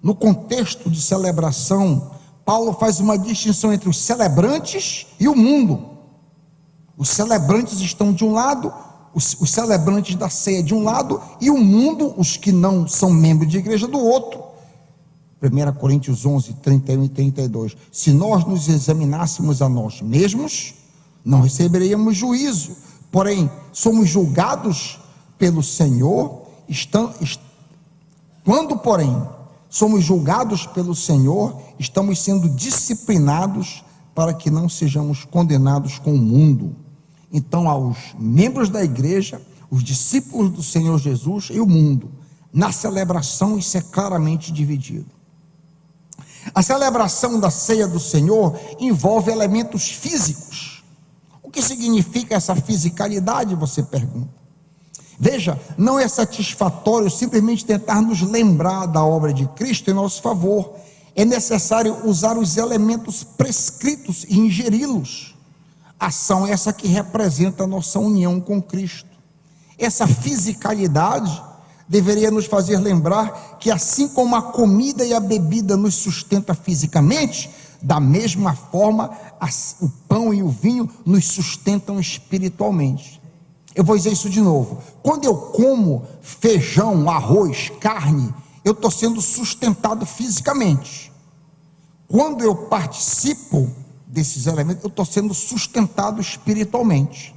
No contexto de celebração, Paulo faz uma distinção entre os celebrantes e o mundo. Os celebrantes estão de um lado, os celebrantes da ceia de um lado, e o mundo, os que não são membros de igreja, do outro. 1 Coríntios 11, 31 e 32. Se nós nos examinássemos a nós mesmos, não receberíamos juízo. Porém, somos julgados pelo Senhor. Quando, porém, somos julgados pelo Senhor, estamos sendo disciplinados para que não sejamos condenados com o mundo. Então, aos membros da igreja, os discípulos do Senhor Jesus e o mundo, na celebração, isso é claramente dividido. A celebração da ceia do Senhor envolve elementos físicos. O que significa essa fisicalidade, você pergunta? Veja, não é satisfatório simplesmente tentar nos lembrar da obra de Cristo em nosso favor. É necessário usar os elementos prescritos e ingeri-los. Ação essa que representa a nossa união com Cristo. Essa fisicalidade deveria nos fazer lembrar que, assim como a comida e a bebida nos sustenta fisicamente, da mesma forma o pão e o vinho nos sustentam espiritualmente. Eu vou dizer isso de novo. Quando eu como feijão, arroz, carne, eu estou sendo sustentado fisicamente. Quando eu participo desses elementos, eu estou sendo sustentado espiritualmente.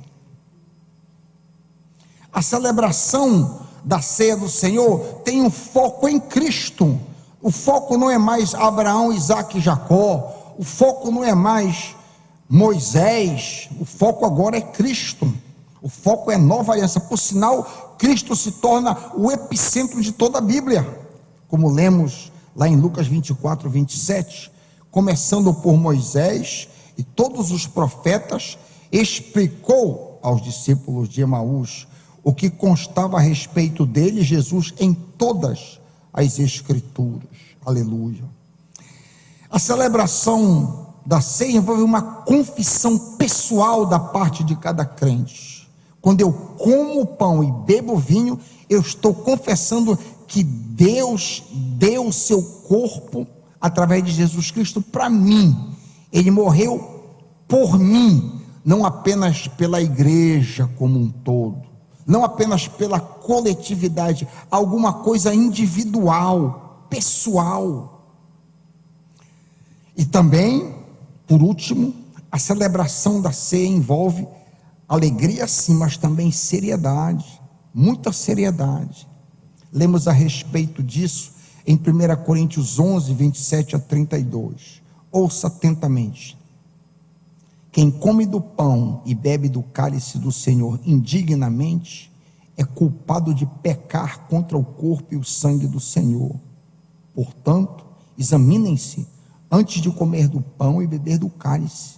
A celebração da ceia do Senhor tem um foco em Cristo. O foco não é mais Abraão, Isaac e Jacó. O foco não é mais Moisés. O foco agora é Cristo. O foco é nova aliança. Por sinal, Cristo se torna o epicentro de toda a Bíblia, como lemos lá em Lucas 24, 27. Começando por Moisés e todos os profetas, explicou aos discípulos de Emaús o que constava a respeito dele, Jesus, em todas as Escrituras. Aleluia. A celebração da ceia envolve uma confissão pessoal da parte de cada crente. Quando eu como o pão e bebo o vinho, eu estou confessando que Deus deu o seu corpo através de Jesus Cristo para mim. Ele morreu por mim, não apenas pela igreja como um todo, não apenas pela coletividade, alguma coisa individual, pessoal. E também, por último, a celebração da ceia envolve alegria sim, mas também seriedade, muita seriedade. Lemos a respeito disso em 1 Coríntios 11, 27 a 32. Ouça atentamente. Quem come do pão e bebe do cálice do Senhor indignamente é culpado de pecar contra o corpo e o sangue do Senhor. Portanto, examinem-se antes de comer do pão e beber do cálice,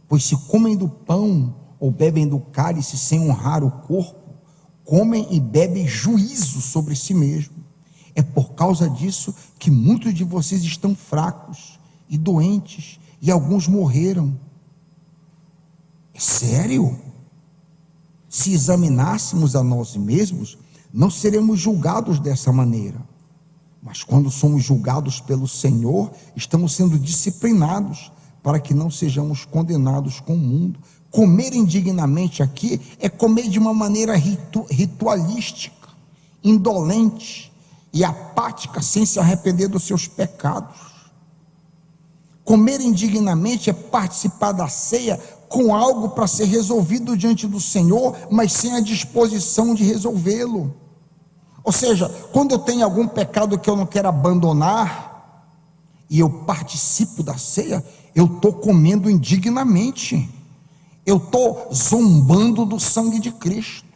pois se comem do pão ou bebem do cálice sem honrar o corpo, comem e bebem juízo sobre si mesmo. É por causa disso que muitos de vocês estão fracos e doentes, e alguns morreram. É sério? Se examinássemos a nós mesmos, não seremos julgados dessa maneira. Mas quando somos julgados pelo Senhor, estamos sendo disciplinados para que não sejamos condenados com o mundo. Comer indignamente aqui é comer de uma maneira ritualística, indolente e apática, sem se arrepender dos seus pecados. Comer indignamente é participar da ceia com algo para ser resolvido diante do Senhor, mas sem a disposição de resolvê-lo. Ou seja, quando eu tenho algum pecado que eu não quero abandonar, e eu participo da ceia, eu estou comendo indignamente, eu estou zombando do sangue de Cristo.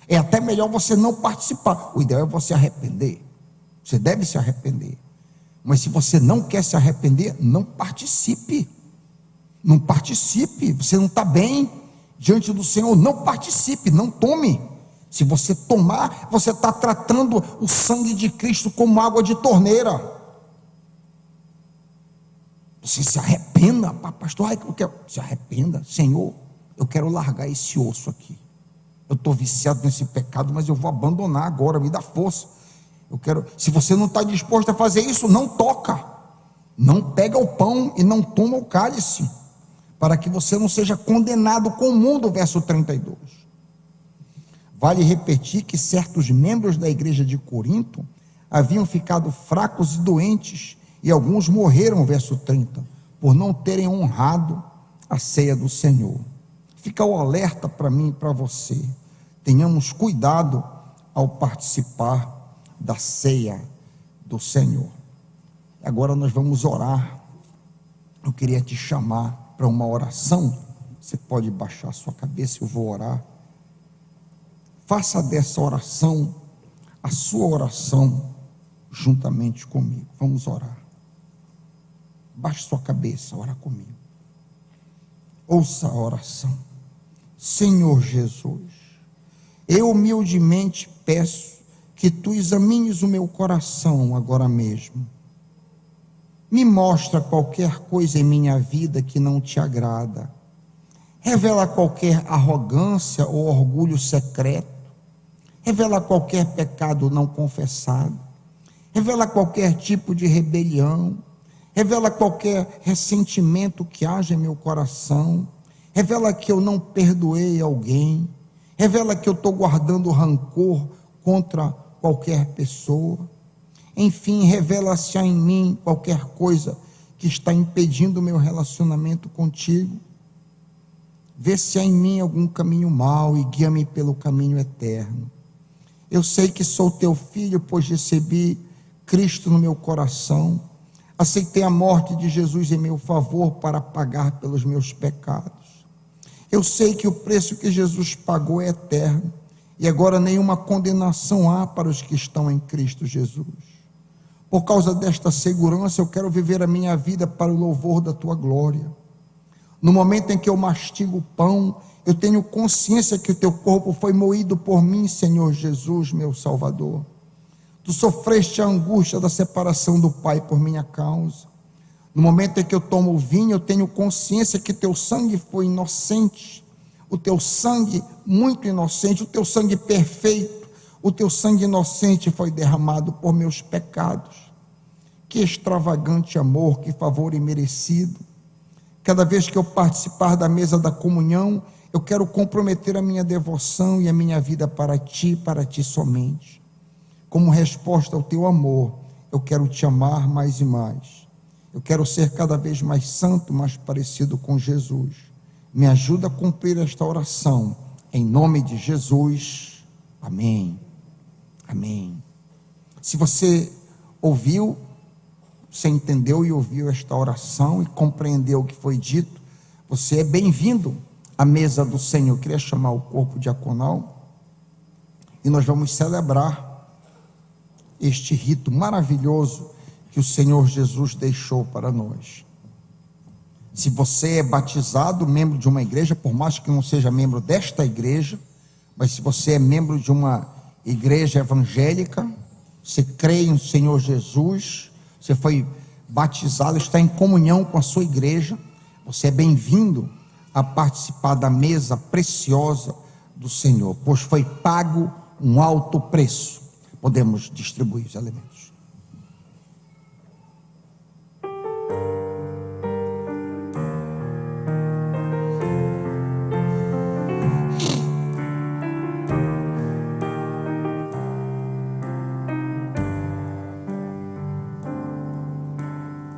É até melhor você não participar. O ideal é você arrepender. Você deve se arrepender. Mas se você não quer se arrepender, não participe. Não participe. Você não está bem diante do Senhor. Não participe, não tome. Se você tomar, você está tratando o sangue de Cristo como água de torneira. Você se arrependa, pastor, se arrependa, Senhor, eu quero largar esse osso aqui. eu estou viciado nesse pecado, mas eu vou abandonar agora, me dá força. Eu quero. Se você não está disposto a fazer isso, não toca, não pega o pão e não toma o cálice, para que você não seja condenado com o mundo, verso 32. Vale repetir que certos membros da igreja de Corinto haviam ficado fracos e doentes, e alguns morreram, verso 30, por não terem honrado a ceia do Senhor. Fica o alerta para mim e para você. Tenhamos cuidado ao participar da ceia do Senhor. Agora nós vamos orar. Eu queria te chamar para uma oração. Você pode baixar a sua cabeça, eu vou orar. Faça dessa oração a sua oração juntamente comigo. Vamos orar. Baixe sua cabeça, ora comigo. Ouça a oração. Senhor Jesus, eu humildemente peço que tu examines o meu coração agora mesmo. Me mostra qualquer coisa em minha vida que não te agrada. Revela qualquer arrogância ou orgulho secreto. Revela qualquer pecado não confessado. Revela qualquer tipo de rebelião. Revela qualquer ressentimento que haja em meu coração. Revela que eu não perdoei alguém. Revela que eu estou guardando rancor contra qualquer pessoa. Enfim, revela se há em mim qualquer coisa que está impedindo o meu relacionamento contigo. Vê se há em mim algum caminho mau e guia-me pelo caminho eterno. Eu sei que sou teu filho, pois recebi Cristo no meu coração. Aceitei a morte de Jesus em meu favor para pagar pelos meus pecados. Eu sei que o preço que Jesus pagou é eterno, e agora nenhuma condenação há para os que estão em Cristo Jesus. Por causa desta segurança, eu quero viver a minha vida para o louvor da tua glória. No momento em que eu mastigo o pão, eu tenho consciência que o teu corpo foi moído por mim, Senhor Jesus, meu Salvador. Tu sofreste a angústia da separação do Pai por minha causa. No momento em que eu tomo o vinho, eu tenho consciência que teu sangue foi inocente, o teu sangue muito inocente, o teu sangue perfeito, o teu sangue inocente foi derramado por meus pecados. Que extravagante amor, que favor imerecido. Cada vez que eu participar da mesa da comunhão, eu quero comprometer a minha devoção e a minha vida para ti somente. Como resposta ao teu amor, eu quero te amar mais e mais. Eu quero ser cada vez mais santo, mais parecido com Jesus. Me ajuda a cumprir esta oração, em nome de Jesus. Amém. Amém. Se você ouviu, você entendeu e ouviu esta oração e compreendeu o que foi dito, você é bem-vindo à mesa do Senhor. Eu queria chamar o corpo diaconal e nós vamos celebrar este rito maravilhoso que o Senhor Jesus deixou para nós. Se você é batizado, membro de uma igreja, por mais que não seja membro desta igreja, mas se você é membro de uma igreja evangélica, você crê no Senhor Jesus, você foi batizado, está em comunhão com a sua igreja, você é bem-vindo a participar da mesa preciosa do Senhor, pois foi pago um alto preço. Podemos distribuir os elementos.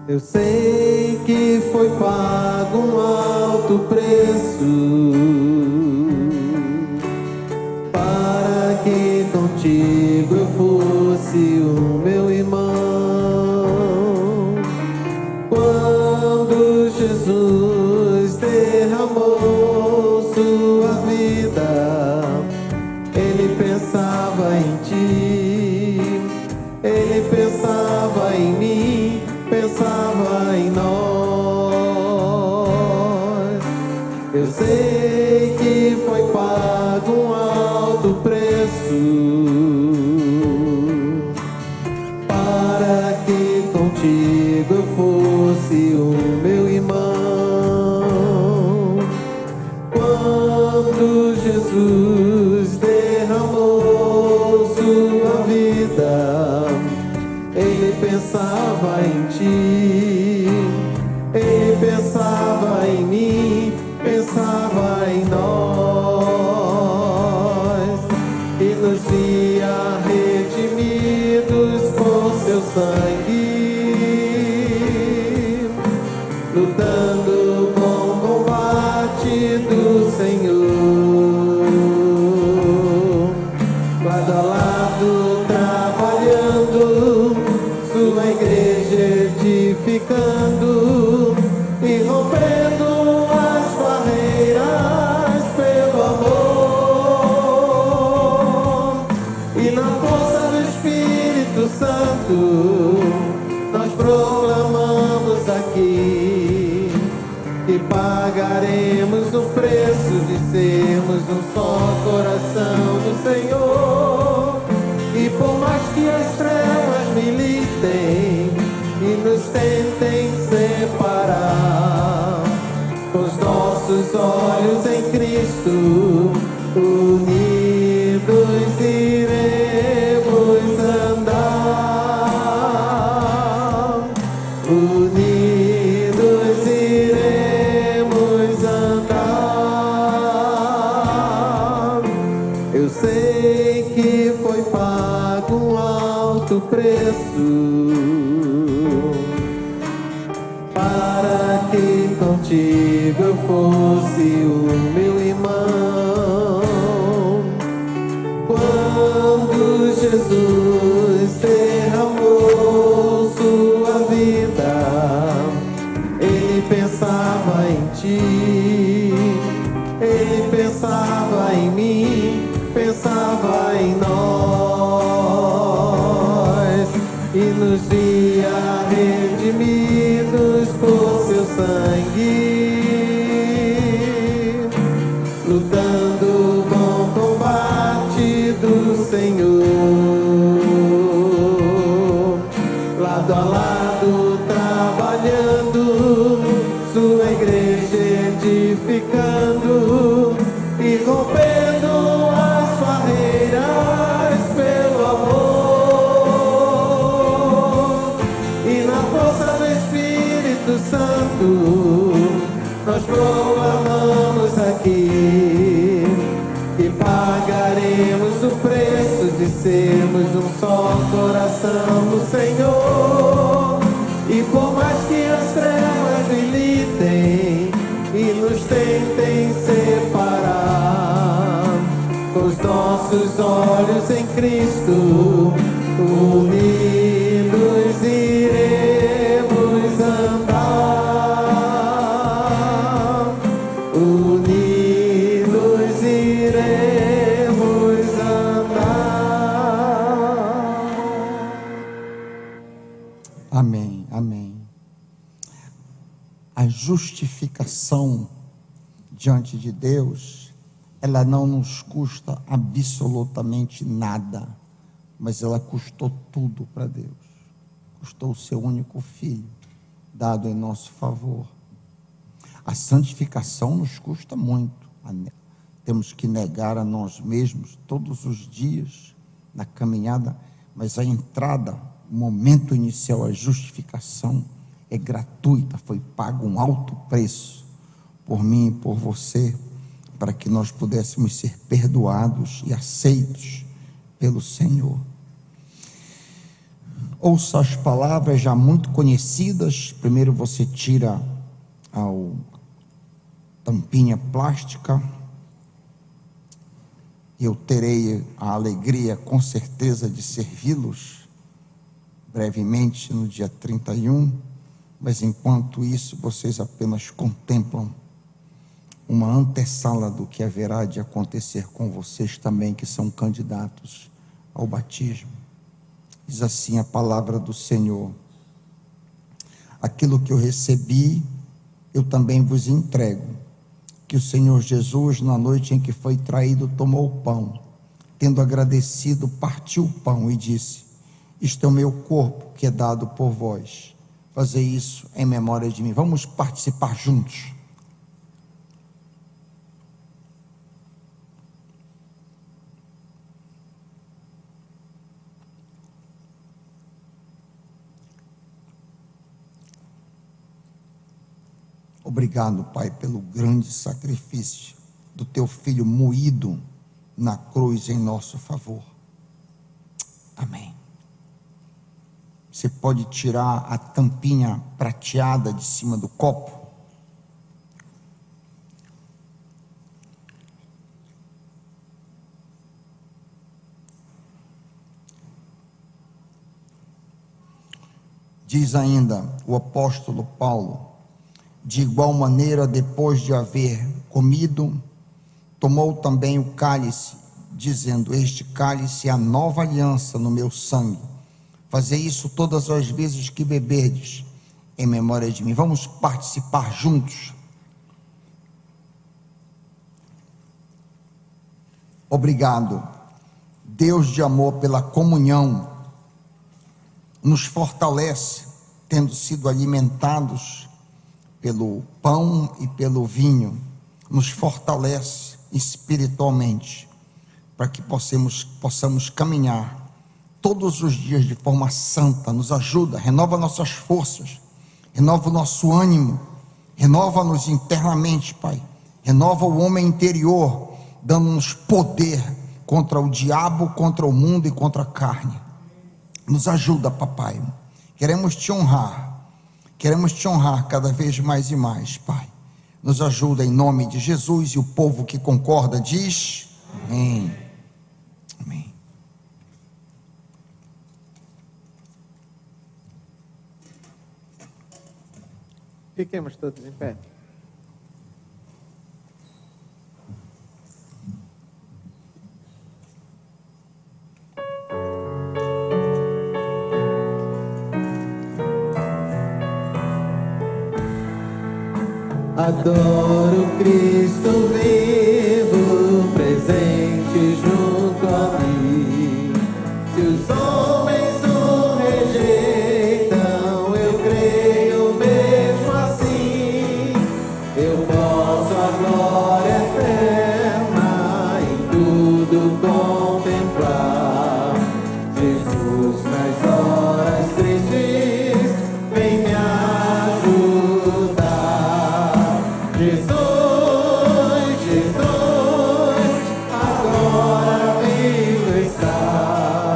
Eu sei que foi pago um alto preço para que contigo eu fosse o meu irmão. Quando Jesus derramou sua vida, ele pensava em ti, ele pensava em mim, pensava em nós. Eu sei que foi pago um alto preço para que contigo eu fosse o meu irmão. Quando Jesus lutando o bom combate do Senhor, lado a lado trabalhando, sua igreja edificando e rompendo as barreiras pelo amor. E na força do Espírito Santo nós proclamamos aqui que pagaremos o preço de sermos um só coração do Senhor. E por mais que as trevas militem e nos tentem separar, com os nossos olhos em Cristo, unidos iremos andar. Unidos iremos andar. Eu sei que foi pago um alto preço para que contigo eu fosse o meu irmão. Quando Jesus derramou sua vida, ele pensava em ti, ele pensava em mim, pensava em nós e nos via redimidos por seu sangue, lutando o bom combate do Senhor, lado a lado trabalhando, sua igreja edificando e rompendo as barreiras pelo amor. E na força do Espírito Santo nós proclamamos aqui que pagaremos o preço de sermos um só coração do Senhor. E por mais que as trevas militem e nos tentem separar, com os nossos olhos em Cristo, unidos iremos andar. Unidos iremos andar. Amém, amém. A justificação diante de Deus, ela não nos custa absolutamente nada, mas ela custou tudo para Deus. Custou o seu único filho, dado em nosso favor. A santificação nos custa muito. Temos que negar a nós mesmos todos os dias na caminhada, mas a entrada, o momento inicial, a justificação é gratuita, foi pago um alto preço por mim e por você, para que nós pudéssemos ser perdoados e aceitos pelo Senhor. Ouça as palavras já muito conhecidas. Primeiro você tira a tampinha plástica. Eu terei a alegria, com certeza, de servi-los brevemente no dia 31, mas enquanto isso vocês apenas contemplam uma antessala do que haverá de acontecer com vocês também, que são candidatos ao batismo. Diz assim a palavra do Senhor: aquilo que eu recebi, eu também vos entrego, que o Senhor Jesus, na noite em que foi traído, tomou o pão, tendo agradecido, partiu o pão e disse: isto é o meu corpo que é dado por vós, fazei isso em memória de mim. Vamos participar juntos. Obrigado, Pai, pelo grande sacrifício do teu filho moído na cruz em nosso favor. Amém. Você pode tirar a tampinha prateada de cima do copo Diz ainda o apóstolo Paulo: de igual maneira, depois de haver comido, tomou também o cálice, dizendo: este cálice é a nova aliança no meu sangue. Fazei isso todas as vezes que beberdes, em memória de mim. Vamos participar juntos. Obrigado, Deus de amor, pela comunhão. Nos fortalece, tendo sido alimentados pelo pão e pelo vinho, nos fortalece espiritualmente, para que possamos caminhar todos os dias de forma santa. Nos ajuda, renova nossas forças, renova o nosso ânimo, renova-nos internamente, Pai, renova o homem interior, dando-nos poder contra o diabo, contra o mundo e contra a carne. Nos ajuda, papai. Queremos te honrar cada vez mais e mais, Pai. Nos ajuda em nome de Jesus. E o povo que concorda diz: amém. Amém. Fiquemos todos em pé. Adoro Cristo vivo, presente junto a mim. Se os homens o rejeitam, eu creio mesmo assim. Eu posso a glória eterna em tudo contemplar. Jesus nas horas tristes vem me ajudar. Jesus, agora vivo está,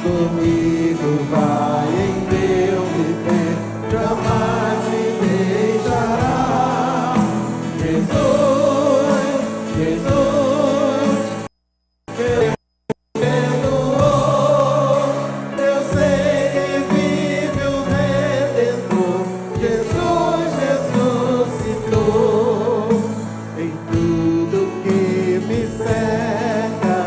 comigo vai em meu viver, jamais me deixará. Jesus, que perdoou, eu sei que vive o Redentor. Jesus ressuscitou. Em tudo que me cerca,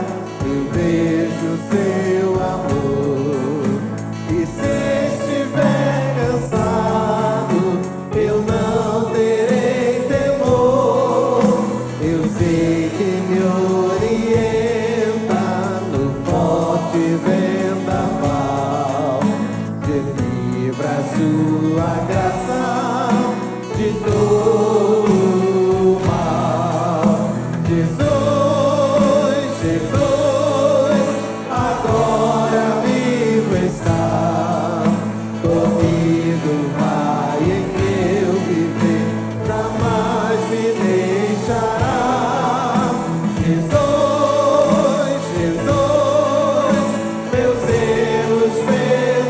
eu vejo seu amor. E se estiver cansado, eu não terei temor. Eu sei que me orienta no forte vendaval. Que livra sua graça de todo mal. Jesus, agora vivo está, comigo vai em meu viver, jamais me deixará. Jesus, meus erros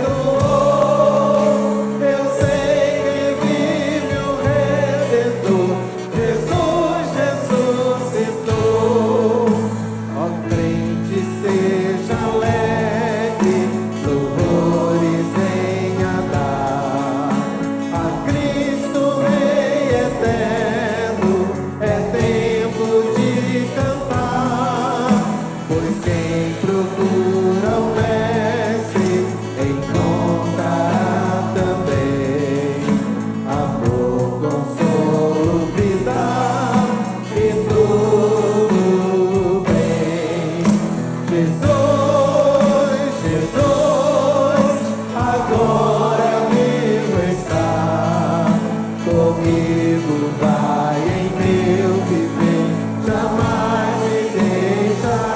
perdoou, eu sei que vive o Redentor. Jesus ressuscitou. Ó crente, seja alegre, louvores venha dar a Cristo Rei eterno. É tempo de cantar, pois quem procura o Mestre encontrará também amor, consolo, vida e tudo bem. Jesus, agora vivo está, comigo vai em meu viver, jamais me deixará.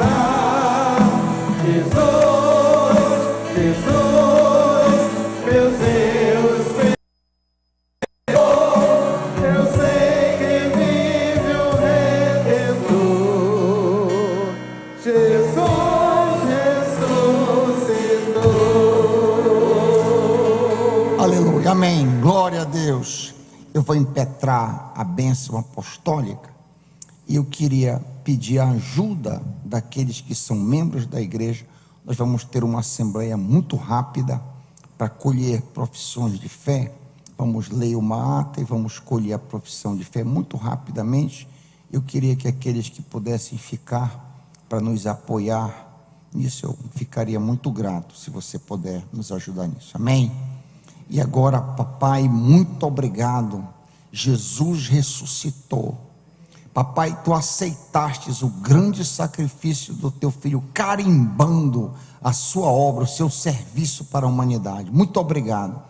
Jesus, meus erros perdoou, eu sei que vive o Redentor. Jesus ressuscitou. Aleluia, amém, glória a Deus. Eu vou impetrar a bênção apostólica e eu queria pedir a ajuda daqueles que são membros da igreja. Nós vamos ter uma assembleia muito rápida, para colher profissões de fé. Vamos ler uma ata e vamos colher a profissão de fé muito rapidamente. Eu queria que aqueles que pudessem ficar para nos apoiar nisso, eu ficaria muito grato se você puder nos ajudar nisso. Amém? E agora, papai, muito obrigado. Jesus ressuscitou. Papai, tu aceitastes o grande sacrifício do teu filho, carimbando a sua obra, o seu serviço para a humanidade. Muito obrigado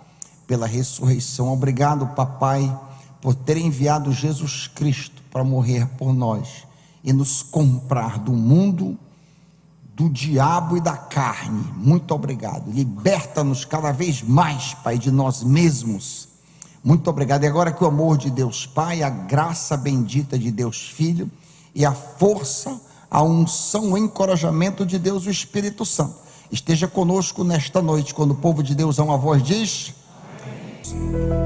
pela ressurreição. Obrigado, papai, por ter enviado Jesus Cristo para morrer por nós e nos comprar do mundo, do diabo e da carne. Muito obrigado. Liberta-nos cada vez mais, Pai, de nós mesmos. Muito obrigado. E agora que o amor de Deus Pai, a graça bendita de Deus Filho e a força, a unção, o encorajamento de Deus, o Espírito Santo, esteja conosco nesta noite. Quando o povo de Deus a uma voz diz: amém.